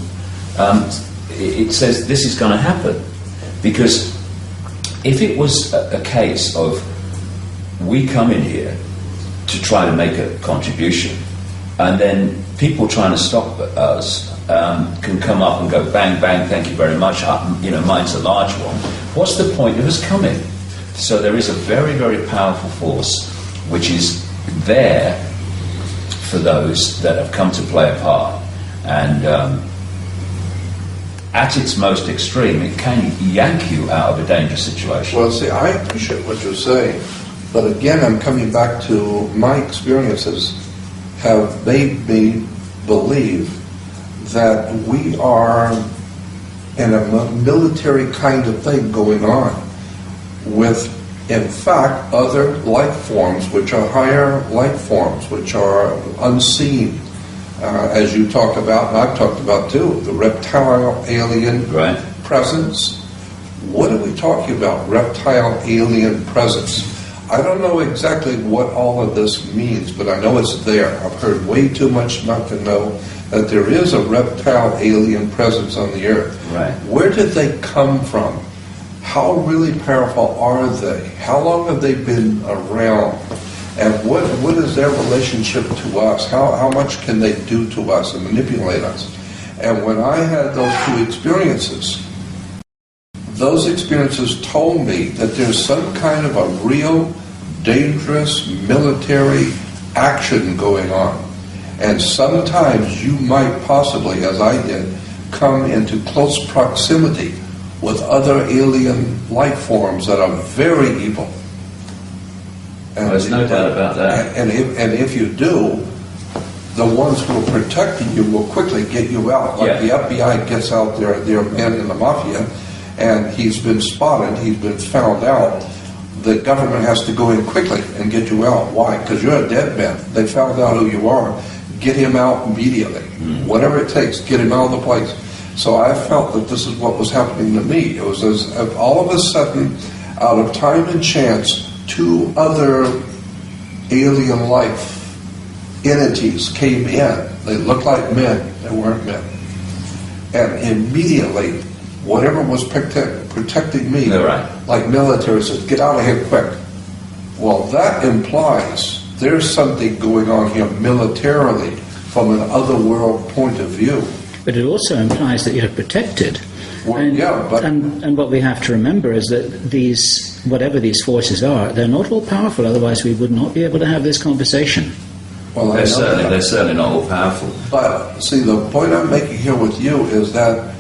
it says this is going to happen. Because if it was a case of we come in here to try to make a contribution, and then people trying to stop us can come up and go bang, bang, thank you very much, mine's a large one. What's the point of us coming? So there is a very, very powerful force which is there for those that have come to play a part. And at its most extreme, it can yank you out of a dangerous situation. Well, see, I appreciate what you're saying, but again, I'm coming back to my experiences have made me believe that we are in a military kind of thing going on with, in fact, other life forms, which are higher life forms, which are unseen, as you talked about, and I've talked about too, the reptile alien presence. What are we talking about, reptile alien presence? I don't know exactly what all of this means, but I know it's there. I've heard way too much not to know that there is a reptile alien presence on the Earth. Right. Where did they come from? How really powerful are they? How long have they been around? And what is their relationship to us? How much can they do to us and manipulate us? And when I had those two experiences told me that there's some kind of a real dangerous military action going on. And sometimes you might possibly, as I did, come into close proximity with other alien life forms that are very evil. And there's no doubt about that. And if you do, the ones who are protecting you will quickly get you out. Like the FBI gets out their man in the mafia, and he's been spotted, he's been found out. The government has to go in quickly and get you out. Why? Because you're a dead man. They found out who you are. Get him out immediately. Whatever it takes, get him out of the place. So I felt that this is what was happening to me. It was as if all of a sudden, out of time and chance, two other alien life entities came in. They looked like men. They weren't men. And immediately, whatever was protecting me, like military, says, get out of here quick. Well, that implies there's something going on here militarily from an otherworld point of view. But it also implies that you're protected. Well, and what we have to remember is that these, whatever these forces are, they're not all powerful, otherwise we would not be able to have this conversation. Well, they're certainly not all powerful. But, see, the point I'm making here with you is that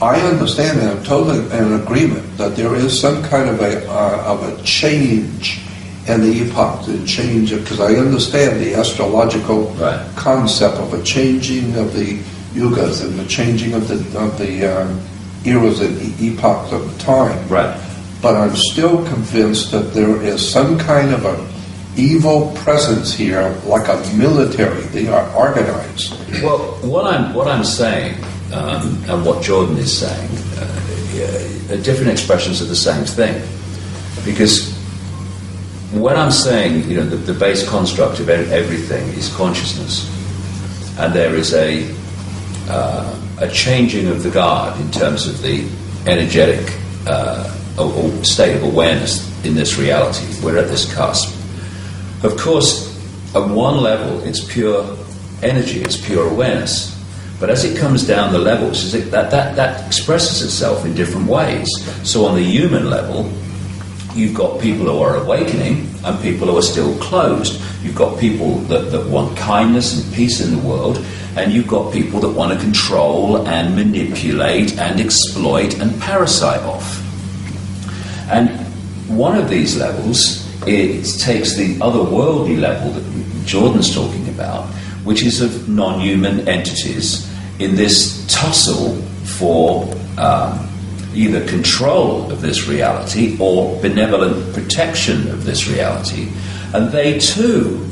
I understand and I'm totally in agreement that there is some kind of a change in the epoch, the change of, because I understand the astrological concept of a changing of the yugas and the changing of the eras and epochs of the time. Right. But I'm still convinced that there is some kind of an evil presence here, like a military. They are organized. Well, what I'm saying, and what Jordan is saying, are different expressions of the same thing. Because when I'm saying, the base construct of everything is consciousness, and there is a changing of the guard in terms of the energetic or state of awareness in this reality. We're at this cusp. Of course, at one level, it's pure energy, it's pure awareness. But as it comes down the levels, that expresses itself in different ways. So on the human level, you've got people who are awakening and people who are still closed. You've got people that want kindness and peace in the world, and you've got people that want to control and manipulate and exploit and parasite off. And one of these levels, it takes the otherworldly level that Jordan's talking about, which is of non-human entities in this tussle for either control of this reality or benevolent protection of this reality. And they too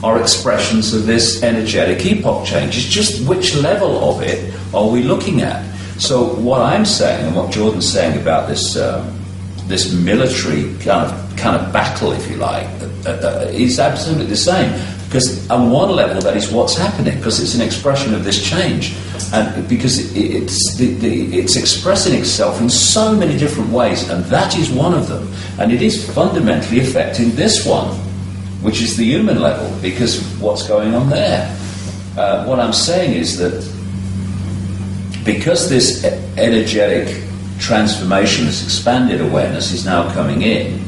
are expressions of this energetic epoch change. It's just which level of it are we looking at? So what I'm saying and what Jordan's saying about this this military kind of battle, if you like, is absolutely the same. Because on one level, that is what's happening, because it's an expression of this change, and because it's expressing itself in so many different ways, and that is one of them, and it is fundamentally affecting this one, which is the human level, because what's going on there. What I'm saying is that because this energetic transformation, this expanded awareness is now coming in,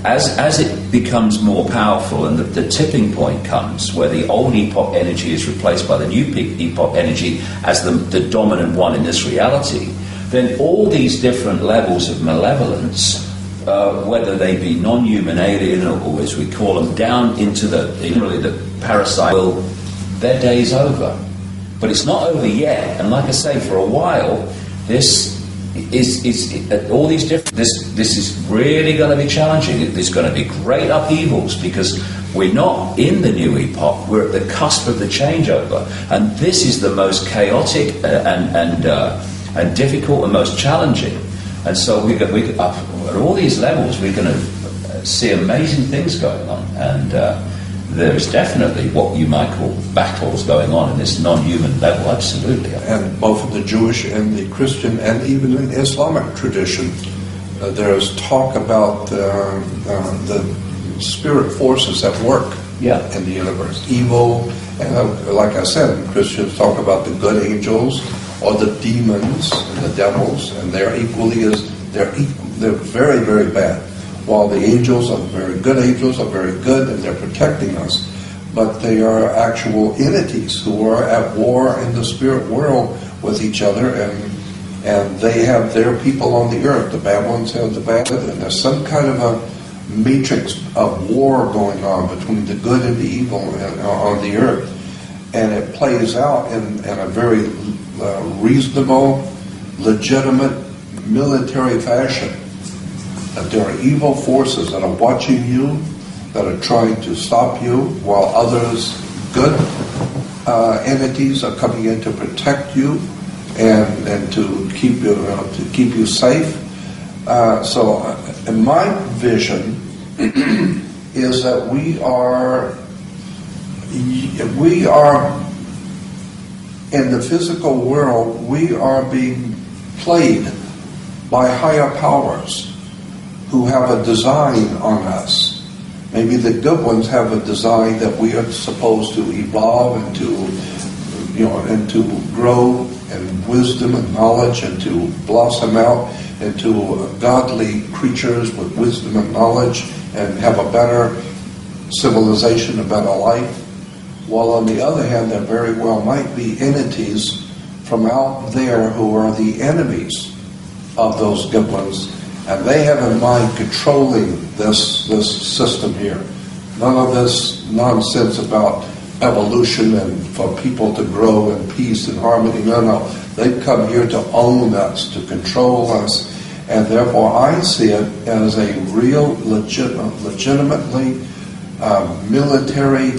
as it becomes more powerful and the tipping point comes where the old epoch energy is replaced by the new epoch energy as the dominant one in this reality, then all these different levels of malevolence, whether they be non-human, alien, or as we call them, down into the parasite, their day's over. But it's not over yet, and like I say, for a while, this is all these different. This is really going to be challenging. There's going to be great upheavals because we're not in the new epoch. We're at the cusp of the changeover, and this is the most chaotic and difficult and most challenging. And so we at all these levels, we're going to see amazing things going on, and there is definitely what you might call battles going on in this non-human level, absolutely. And both in the Jewish and the Christian and even in Islamic tradition, there's talk about the spirit forces at work in the universe. Evil, and like I said, Christians talk about the good angels or the demons and the devils, and they're very, very bad. While the angels are very good and they're protecting us, but they are actual entities who are at war in the spirit world with each other, and they have their people on the earth. The bad ones have the bad, and there's some kind of a matrix of war going on between the good and the evil on the earth, and it plays out in a very reasonable, legitimate military fashion. That there are evil forces that are watching you, that are trying to stop you, while others, good entities, are coming in to protect you and to keep you safe. So, in my vision, is that we are in the physical world. We are being played by higher powers who have a design on us. Maybe the good ones have a design that we are supposed to evolve and to grow in wisdom and knowledge, and to blossom out into godly creatures with wisdom and knowledge, and have a better civilization, a better life. While on the other hand, there very well might be entities from out there who are the enemies of those good ones, and they have in mind controlling this system here. None of this nonsense about evolution and for people to grow in peace and harmony. No. They've come here to own us, to control us, and therefore I see it as a real, legitimately military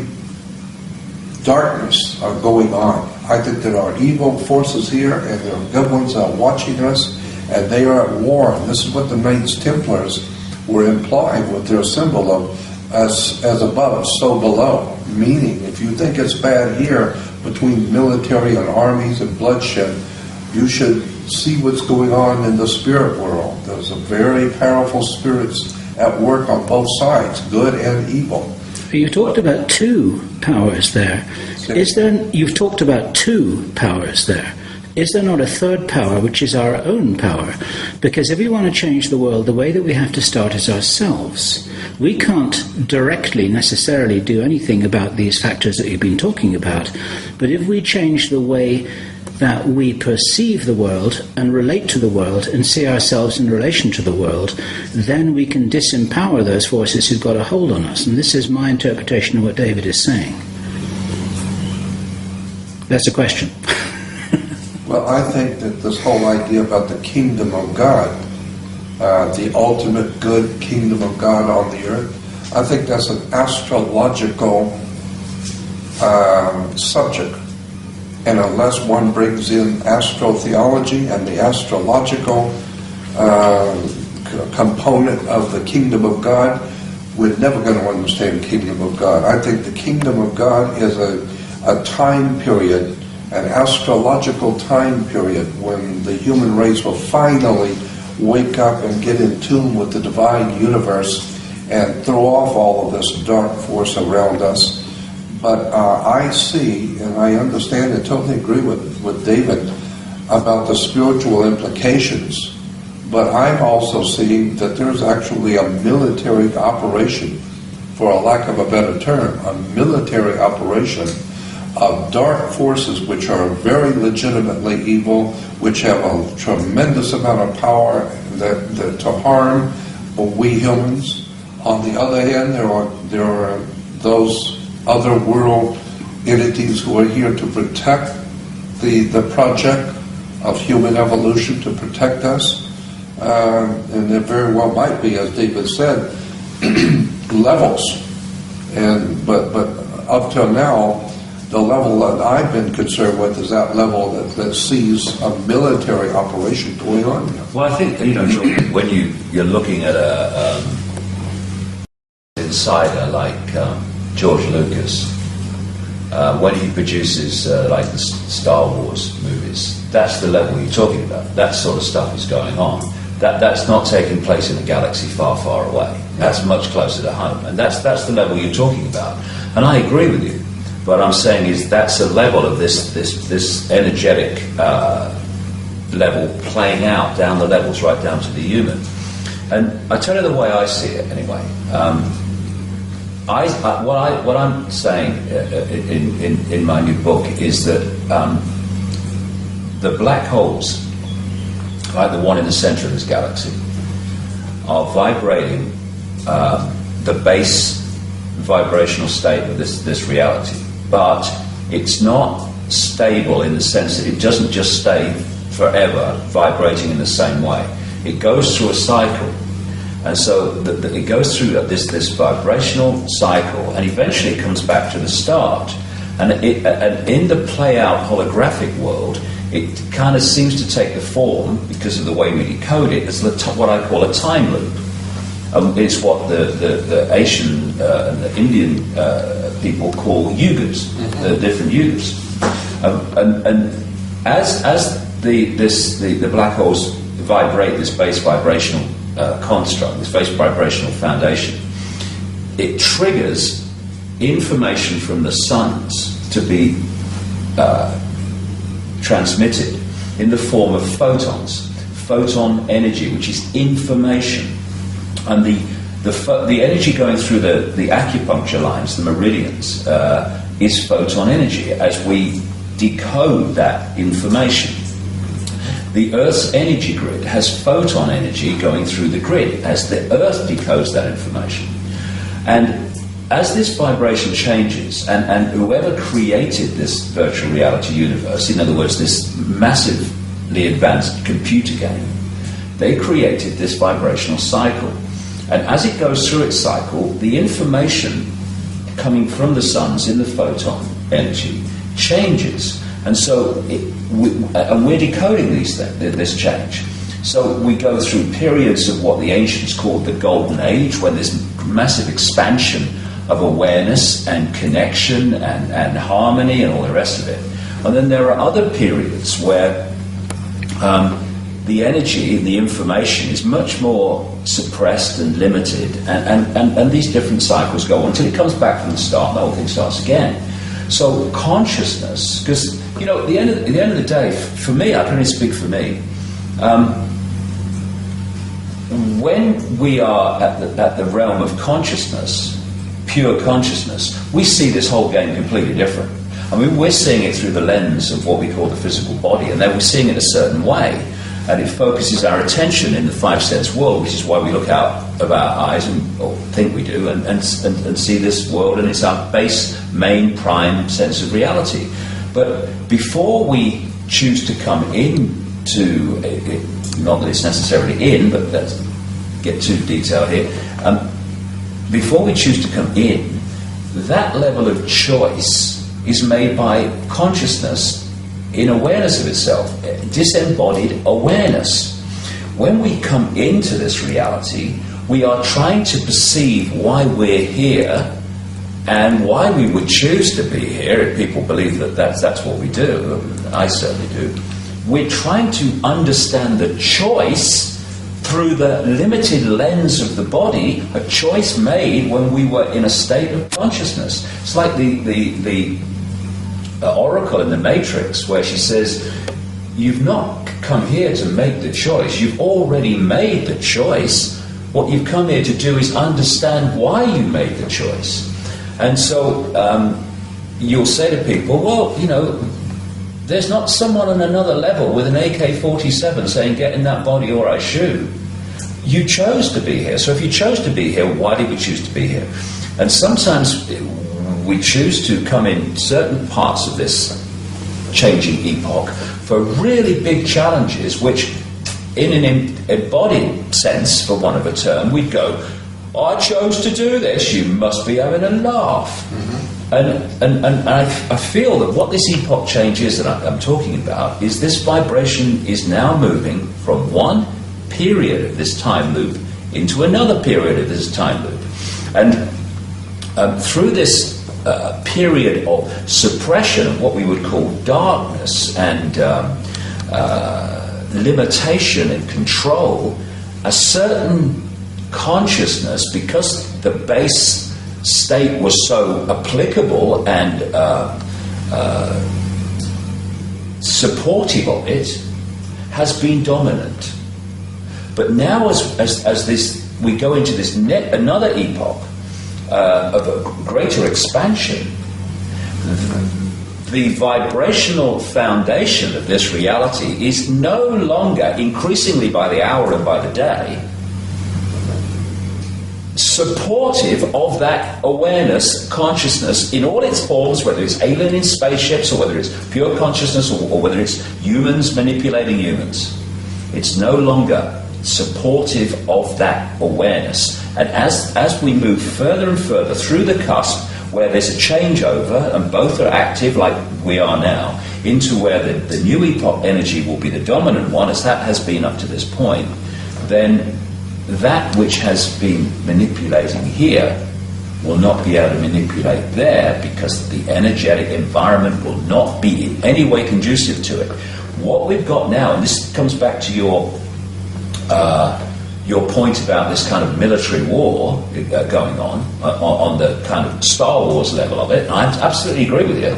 darkness are going on. I think there are evil forces here, and there are good ones that are watching us, and they are at war. And this is what the Knights Templars were implying with their symbol of as above, so below. Meaning, if you think it's bad here between military and armies and bloodshed, you should see what's going on in the spirit world. There's a very powerful spirits at work on both sides, good and evil. You talked about two powers there. You've talked about two powers there. Is there not a third power, which is our own power? Because if we want to change the world, the way that we have to start is ourselves. We can't directly necessarily do anything about these factors that you've been talking about. But if we change the way that we perceive the world and relate to the world and see ourselves in relation to the world, then we can disempower those forces who've got a hold on us. And this is my interpretation of what David is saying. That's a question. Well, I think that this whole idea about the kingdom of God, the ultimate good kingdom of God on the earth, I think that's an astrological subject. And unless one brings in astrotheology and the astrological component of the kingdom of God, we're never going to understand the kingdom of God. I think the kingdom of God is a time period, an astrological time period, when the human race will finally wake up and get in tune with the divine universe and throw off all of this dark force around us. But I see, and I understand and totally agree with David about the spiritual implications, but I'm also seeing that there's actually a military operation, for a lack of a better term, a military operation of dark forces which are very legitimately evil, which have a tremendous amount of power that to harm we humans. On the other hand, there are those other world entities who are here to protect the project of human evolution, to protect us. And there very well might be, as David said, levels. But up till now, the level that I've been concerned with is that level that sees a military operation going on. Well, I think, when you're looking at decider like George Lucas, when he produces like the Star Wars movies, that's the level you're talking about. That sort of stuff is going on. That's not taking place in a galaxy far, far away. That's much closer to home, and that's the level you're talking about. And I agree with you. What I'm saying is that's a level of this energetic level playing out down the levels, right down to the human. And I tell you the way I see it, anyway. What I'm saying in my new book is that the black holes, like the one in the center of this galaxy, are vibrating the base vibrational state of this reality. But it's not stable in the sense that it doesn't just stay forever vibrating in the same way. It goes through a cycle. And so it goes through this vibrational cycle, and eventually it comes back to the start. And in the play-out holographic world, it kind of seems to take the form, because of the way we decode it, as what I call a time loop. It's what the Asian and the Indian people call yugas, the different yugas. And as the black holes vibrate this base vibrational construct, this base vibrational foundation, it triggers information from the suns to be transmitted in the form of photons, photon energy, which is information. And the energy going through the acupuncture lines, the meridians, is photon energy as we decode that information. The Earth's energy grid has photon energy going through the grid as the Earth decodes that information. And as this vibration changes, and whoever created this virtual reality universe, in other words, this massively advanced computer game, they created this vibrational cycle. And as it goes through its cycle, the information coming from the suns in the photon energy changes. And so we're decoding this change. So we go through periods of what the ancients called the Golden Age, when there's massive expansion of awareness and connection and harmony and all the rest of it. And then there are other periods where the energy, the information is much more suppressed and limited, and these different cycles go on until it comes back from the start and the whole thing starts again. So consciousness, because at the end of the day, for me, I can only speak for me. When we are at the realm of consciousness, pure consciousness, we see this whole game completely different. I mean, we're seeing it through the lens of what we call the physical body, and then we're seeing it a certain way, and it focuses our attention in the five-sense world, which is why we look out of our eyes, or think we do, and see this world, and it's our base, main, prime sense of reality. But before we choose to come into it, not that it's necessarily in, but let's get too detailed here, before we choose to come in, that level of choice is made by consciousness in awareness of itself, disembodied awareness. When we come into this reality, we are trying to perceive why we're here and why we would choose to be here. If people believe that that's what we do, I certainly do. We're trying to understand the choice through the limited lens of the body, a choice made when we were in a state of consciousness. It's like the Oracle in the Matrix, where she says, you've not come here to make the choice, you've already made the choice. What you've come here to do is understand why you made the choice. And so you'll say to people, well, there's not someone on another level with an AK-47 saying, get in that body or I shoot. You chose to be here. So if you chose to be here, why did we choose to be here? And sometimes we choose to come in certain parts of this changing epoch for really big challenges, which in an embodied sense, for want of a term, we'd go, I chose to do this, you must be having a laugh. Mm-hmm. And I feel that what this epoch change is that I'm talking about is this vibration is now moving from one period of this time loop into another period of this time loop. And through this period of suppression of what we would call darkness and limitation and control, a certain consciousness, because the base state was so applicable and supportive of it, has been dominant. But now, as this, we go into this another epoch of a greater expansion, the vibrational foundation of this reality is no longer, increasingly by the hour and by the day, supportive of that awareness, consciousness in all its forms, whether it's alien in spaceships or whether it's pure consciousness or whether it's humans manipulating humans. It's no longer supportive of that awareness. And as we move further and further through the cusp, where there's a changeover and both are active like we are now, into where the new epoch energy will be the dominant one, as that has been up to this point, then that which has been manipulating here will not be able to manipulate there, because the energetic environment will not be in any way conducive to it. What we've got now, and this comes back to your point about this kind of military war going on the kind of Star Wars level of it, and I absolutely agree with you,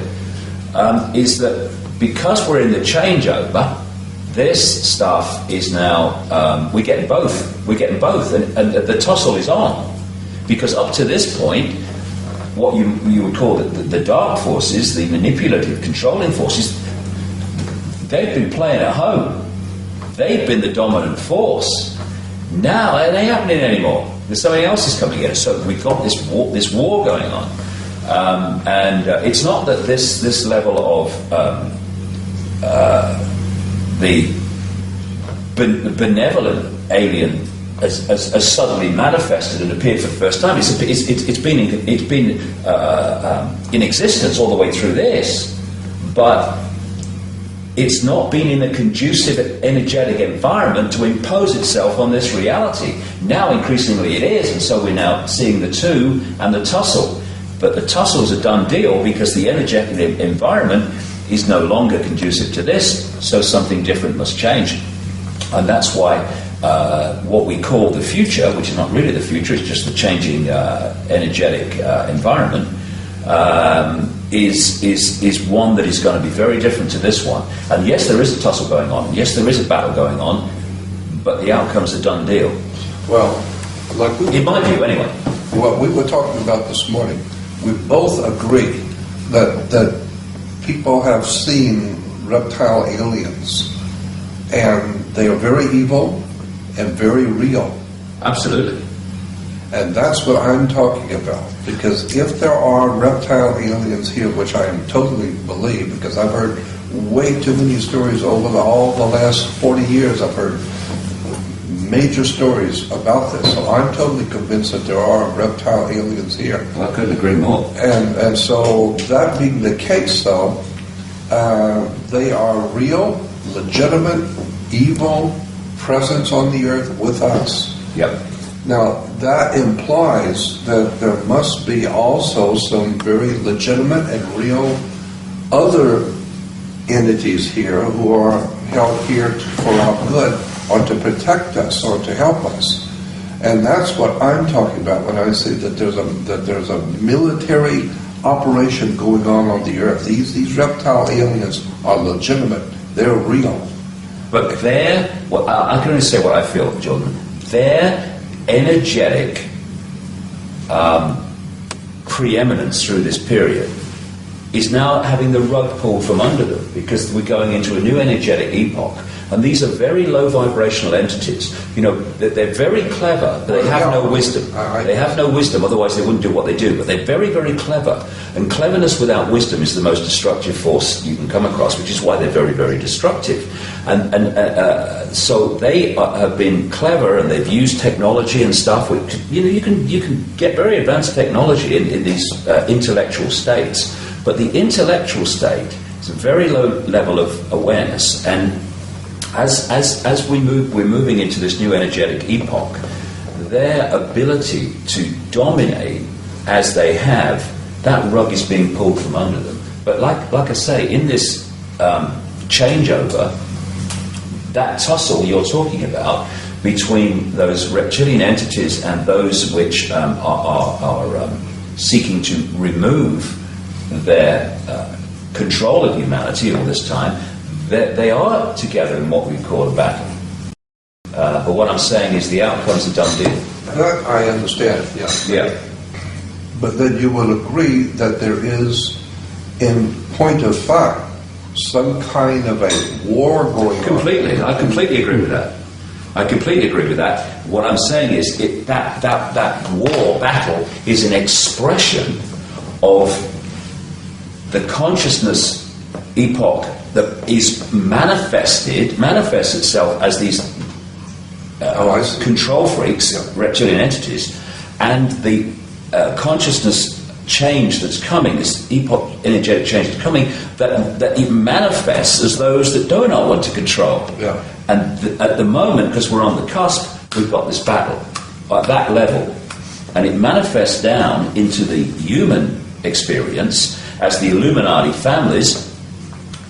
is that because we're in the changeover, this stuff is now, we're getting both, and the tussle is on. Because up to this point, what you would call the dark forces, the manipulative, controlling forces, they've been playing at home. They've been the dominant force. Now it ain't happening anymore. There's something else is coming in. So we've got this war going on. And it's not that this level of the benevolent alien has suddenly manifested and appeared for the first time. It's been in existence all the way through this, but it's not been in a conducive energetic environment to impose itself on this reality. Now increasingly it is, and so we're now seeing the two and the tussle. But the tussle is a done deal because the energetic environment is no longer conducive to this, so something different must change. And that's why what we call the future, which is not really the future, it's just the changing energetic environment, is one that is going to be very different to this one. And yes, there is a tussle going on. Yes, there is a battle going on, but the outcome's a done deal. Well, like in my view, anyway. What we were talking about this morning, we both agree that people have seen reptile aliens, and they are very evil and very real. Absolutely. And that's what I'm talking about. Because if there are reptile aliens here, which I totally believe, because I've heard way too many stories over all the last 40 years, I've heard major stories about this. So I'm totally convinced that there are reptile aliens here. Well, I couldn't agree more. And so that being the case, though, they are real, legitimate, evil presence on the earth with us. Yep. Now, that implies that there must be also some very legitimate and real other entities here who are held here for our good, or to protect us, or to help us. And that's what I'm talking about when I say that there's a military operation going on the earth. These reptile aliens are legitimate. They're real. But I can only say what I feel, Jordan. Their energetic preeminence through this period is now having the rug pulled from under them, because we're going into a new energetic epoch. And these are very low vibrational entities. You know, they're very clever, but they have no wisdom. They have no wisdom, otherwise they wouldn't do what they do. But they're very, very clever. And cleverness without wisdom is the most destructive force you can come across, which is why they're very, very destructive. And so they have been clever, and they've used technology and stuff. Which, you can get very advanced technology in these intellectual states. But the intellectual state is a very low level of awareness, and as we're moving into this new energetic epoch, their ability to dominate as they have, that rug is being pulled from under them. But like I say, in this changeover, that tussle you're talking about between those reptilian entities and those which are seeking to remove their control of humanity all this time, they are together in what we call a battle. But what I'm saying is the outcome's a done deal. That I understand, yeah. Yeah. But then you will agree that there is, in point of fact, some kind of a war going on. Completely. I completely agree with that. I completely agree with that. What I'm saying is that war battle is an expression of the consciousness epoch that is manifests itself as these control freaks, reptilian entities, and the consciousness change that's coming, this epoch energetic change that's coming, that it manifests as those that do not want to control. Yeah. And at the moment, because we're on the cusp, we've got this battle at that level, and it manifests down into the human experience as the Illuminati families,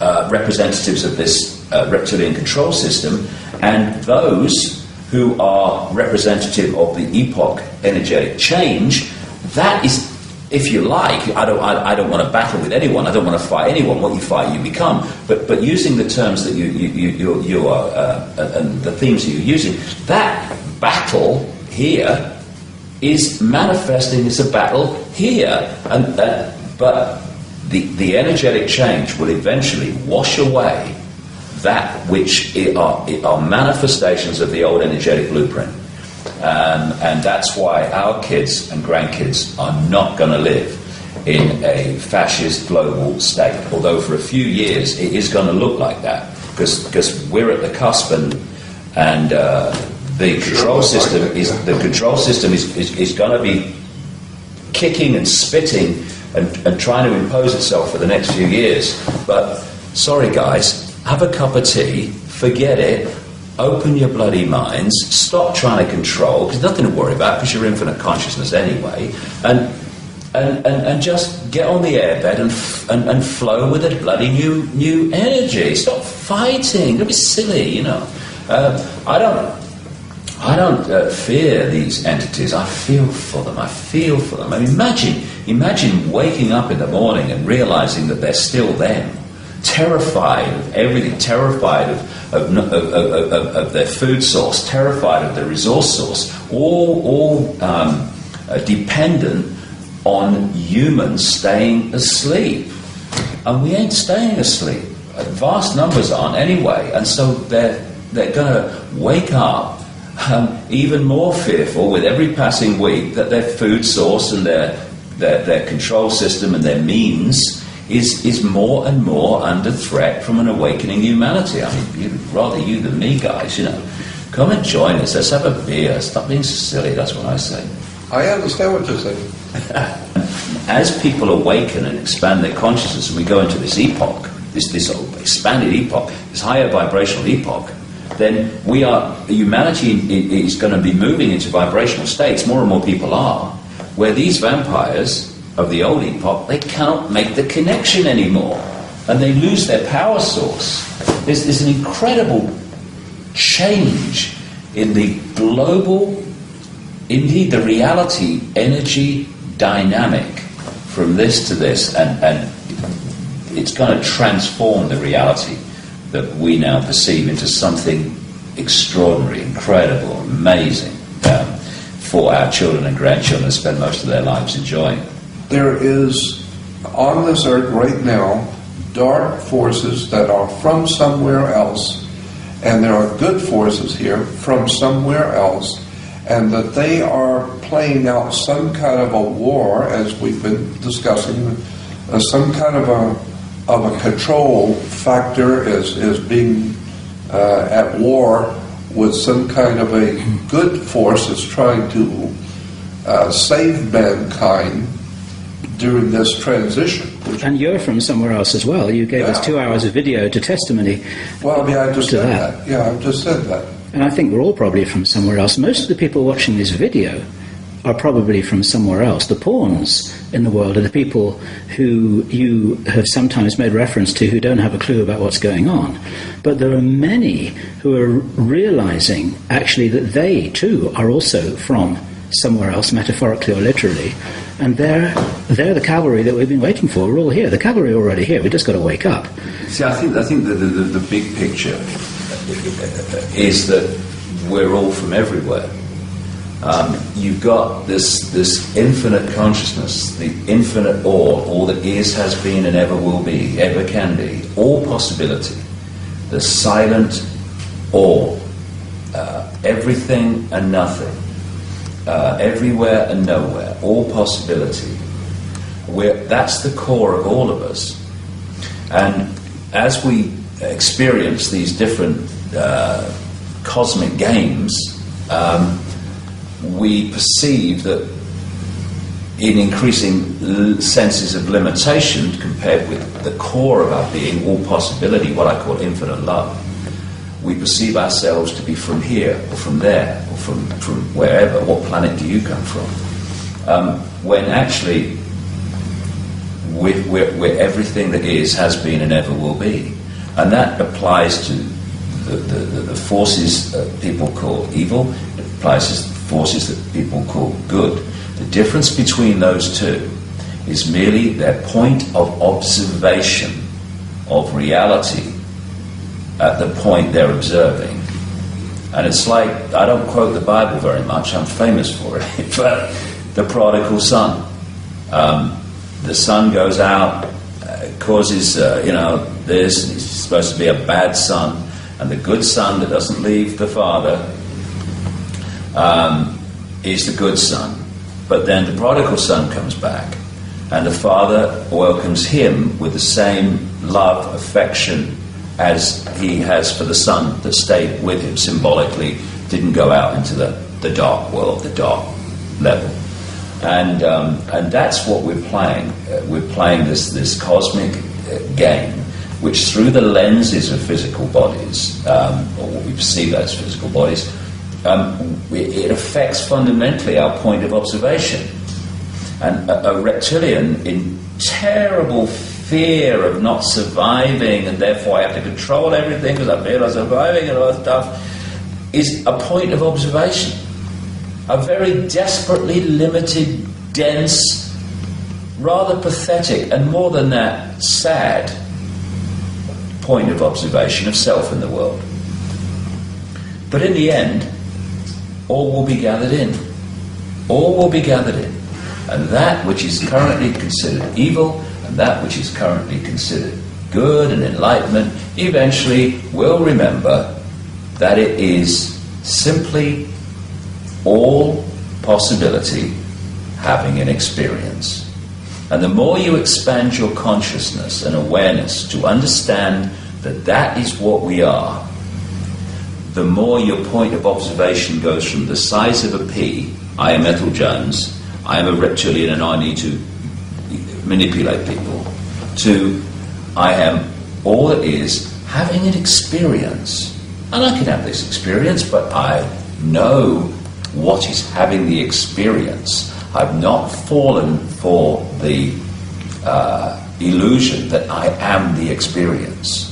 representatives of this reptilian control system, and those who are representative of the epoch energetic change. That is, if you like, I don't want to battle with anyone. I don't want to fight anyone. What you fight, you become. But using the terms that you are and the themes that you're using, that battle here is manifesting as a battle here, but the energetic change will eventually wash away that which are manifestations of the old energetic blueprint. And that's why our kids and grandkids are not going to live in a fascist global state. Although for a few years it is going to look like that, because we're at the cusp, and the control system is going to be kicking and spitting and trying to impose itself for the next few years. But sorry guys, have a cup of tea, forget it. Open your bloody minds, stop trying to control, because nothing to worry about, because you're infinite consciousness anyway, and just get on the airbed and flow with a bloody new energy. Stop fighting, don't be silly, you know. I don't fear these entities. I feel for them. I mean, imagine waking up in the morning and realizing that they're still them. Terrified of everything, terrified of their food source, terrified of their resource source, all dependent on humans staying asleep. And we ain't staying asleep. Vast numbers aren't anyway, and so they're going to wake up even more fearful with every passing week that their food source and their control system and their means is more and more under threat from an awakening humanity. I mean, rather you than me, guys, you know. Come and join us. Let's have a beer. Stop being silly. That's what I say. I understand what you're saying. As people awaken and expand their consciousness, and we go into this epoch, this expanded epoch, this higher vibrational epoch, then humanity is going to be moving into vibrational states. More and more people are, where these vampires of the old epoch, they cannot make the connection anymore, and they lose their power source. There's an incredible change in the global, indeed the reality, energy dynamic from this to this, and it's going to transform the reality that we now perceive into something extraordinary, incredible, amazing, for our children and grandchildren to spend most of their lives enjoying. There is, on this earth right now, dark forces that are from somewhere else, and there are good forces here from somewhere else, and that they are playing out some kind of a war, as we've been discussing, some kind of a control factor is being at war with some kind of a good force that's trying to save mankind during this transition. And you're from somewhere else as well. You gave us 2 hours of video to testimony. Well, I mean, I just said that. Yeah, I just said that. And I think we're all probably from somewhere else. Most of the people watching this video are probably from somewhere else. The pawns in the world are the people who you have sometimes made reference to who don't have a clue about what's going on. But there are many who are realizing actually that they too are also from somewhere else, metaphorically or literally, and they're the cavalry that we've been waiting for. We're all here. The cavalry are already here. We've just got to wake up. See, I think the big picture is that we're all from everywhere. You've got this infinite consciousness, the infinite all that is, has been, and ever will be, ever can be, all possibility, the silent all, everything and nothing, everywhere and nowhere, all possibility. That's the core of all of us. And as we experience these different cosmic games, we perceive that in increasing senses of limitation compared with the core of our being, all possibility, what I call infinite love, we perceive ourselves to be from here or from there or from wherever. What planet do you come from? When actually we're everything that is, has been and ever will be. And that applies to the forces that people call evil. It applies to forces that people call good. The difference between those two is merely their point of observation of reality at the point they're observing. And it's like, I don't quote the Bible very much, I'm famous for it, but the prodigal son. The son goes out, causes this, and he's supposed to be a bad son, and the good son that doesn't leave the father is the good son. But then the prodigal son comes back, and the father welcomes him with the same love, affection as he has for the son that stayed with him, symbolically didn't go out into the dark world, the dark level. And that's what we're playing. We're playing this cosmic game, which through the lenses of physical bodies, or what we perceive as physical bodies, it affects fundamentally our point of observation. And a reptilian in terrible fear of not surviving, and therefore I have to control everything because I feel I'm surviving and all that stuff, is a point of observation. A very desperately limited, dense, rather pathetic, and more than that, sad point of observation of self in the world. But in the end, all will be gathered in. All will be gathered in. And that which is currently considered evil, and that which is currently considered good and enlightenment, eventually will remember that it is simply all possibility having an experience. And the more you expand your consciousness and awareness to understand that that is what we are, the more your point of observation goes from the size of a pea, I am Ethel Jones, I am a reptilian and I need to manipulate people, to I am all that is having an experience. And I can have this experience, but I know what is having the experience. I've not fallen for the illusion that I am the experience.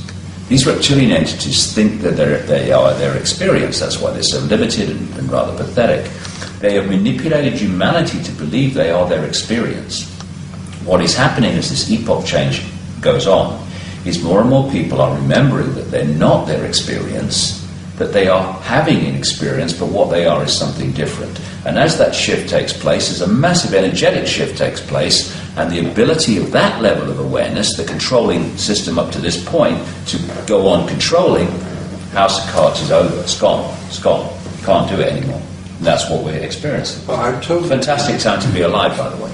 These reptilian entities think that they are their experience. That's why they're so limited and rather pathetic. They have manipulated humanity to believe they are their experience. What is happening as this epoch change goes on is more and more people are remembering that they're not their experience, that they are having an experience, but what they are is something different. And as that shift takes place, as a massive energetic shift takes place, and the ability of that level of awareness, the controlling system up to this point, to go on controlling, House of Cards is over. It's gone. It's gone. Can't do it anymore. And that's what we're experiencing. Well, fantastic time to be alive, by the way.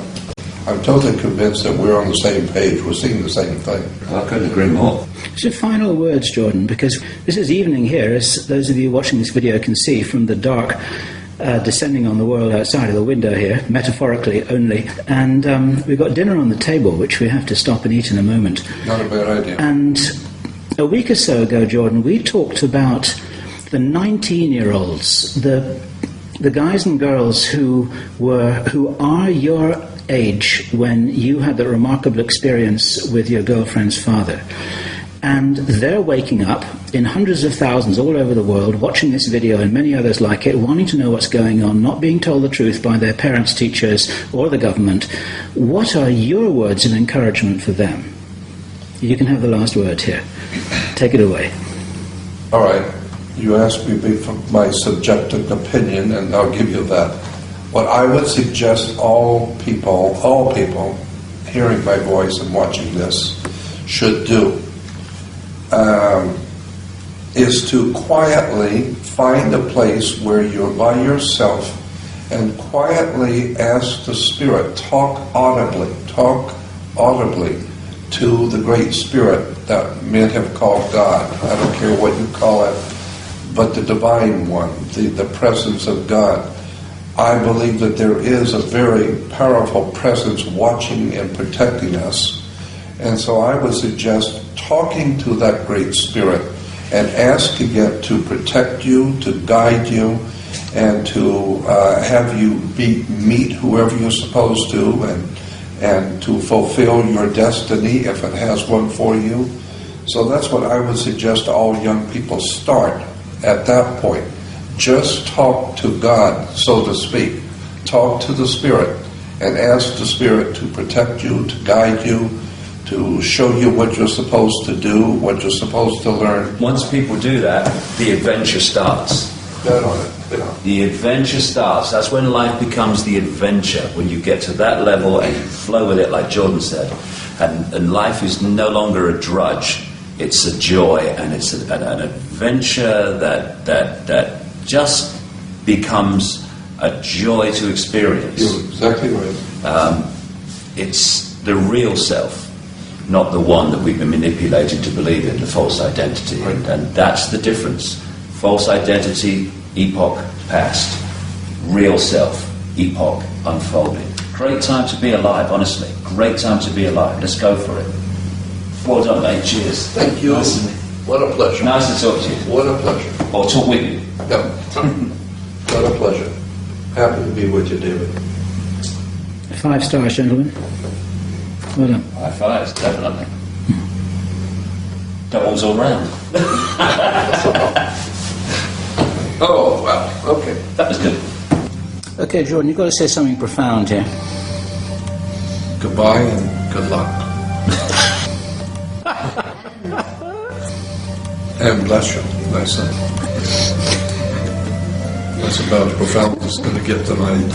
I'm totally convinced that we're on the same page. We're seeing the same thing. Well, I couldn't agree more. So final words, Jordan, because this is evening here, as those of you watching this video can see, from the dark descending on the world outside of the window here, metaphorically only. And we've got dinner on the table, which we have to stop and eat in a moment. Not a bad idea. And a week or so ago, Jordan, we talked about the 19-year-olds, the the guys and girls who are your age when you had the remarkable experience with your girlfriend's father. And they're waking up in hundreds of thousands all over the world, watching this video and many others like it, wanting to know what's going on, not being told the truth by their parents, teachers, or the government. What are your words of encouragement for them? You can have the last word here. Take it away. All right. You asked me for my subjective opinion, and I'll give you that. What I would suggest all people hearing my voice and watching this should do is to quietly find a place where you're by yourself and quietly ask the Spirit, talk audibly to the Great Spirit that men have called God. I don't care what you call it, but the Divine One, the presence of God. I believe that there is a very powerful presence watching and protecting us. And so I would suggest talking to that Great Spirit and asking it to protect you, to guide you, and to have you meet whoever you're supposed to, and to fulfill your destiny if it has one for you. So that's what I would suggest all young people start at that point. Just talk to God, so to speak. Talk to the Spirit and ask the Spirit to protect you, to guide you, to show you what you're supposed to do, what you're supposed to learn. Once people do that, the adventure starts. Bet on it. Yeah. The adventure starts. That's when life becomes the adventure, when you get to that level and you flow with it, like Jordan said. And life is no longer a drudge. It's a joy, and it's an adventure that just becomes a joy to experience. You're exactly right. It's the real self, not the one that we've been manipulated to believe in, the false identity. Right. And that's the difference. False identity, epoch past. Real self, epoch unfolding. Great time to be alive, honestly. Great time to be alive. Let's go for it. Well done, mate. Cheers. Thank you. What a pleasure. Nice to talk to you. What a pleasure. Or talk with you. Yep. What a pleasure. Happy to be with you, David. 5 stars, gentlemen. Well done. High fives, definitely. Doubles all round. Oh, wow. Okay. That was good. Okay, Jordan, you've got to say something profound here. Goodbye and good luck. And bless you, my son. That's about as profound as it's going to get tonight.